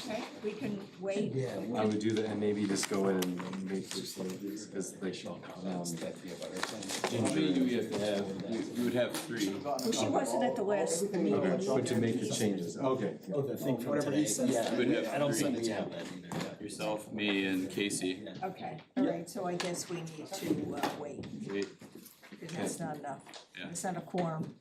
Okay, we can wait. I would do that and maybe just go in and make this, because they should, How many do we have to have? We would have 3. Well, she wasn't at the last meeting. okay, but to make the changes, okay. Oh, the thing from Whatever he says. We would have I don't 3. send it to you either. Yourself, me, and Casey. Okay, all right, so I guess we need to wait, Wait, because that's not enough. Yeah. It's not a quorum.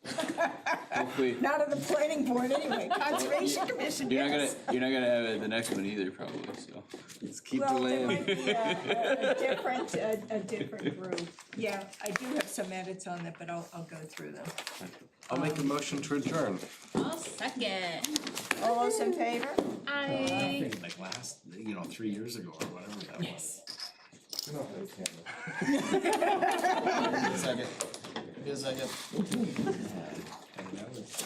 hopefully, Not on the planning board anyway, Conservation Commission, you're not yes. gonna have it at the next one either, probably, so. Let's keep Well, there delaying. might be a different group. Yeah, I do have some edits on that, but I'll go through them. I'll make a motion to adjourn. I'll second. All those in favor? I. Like last, 3 years ago or whatever that was. Second. Give me a second. And that was.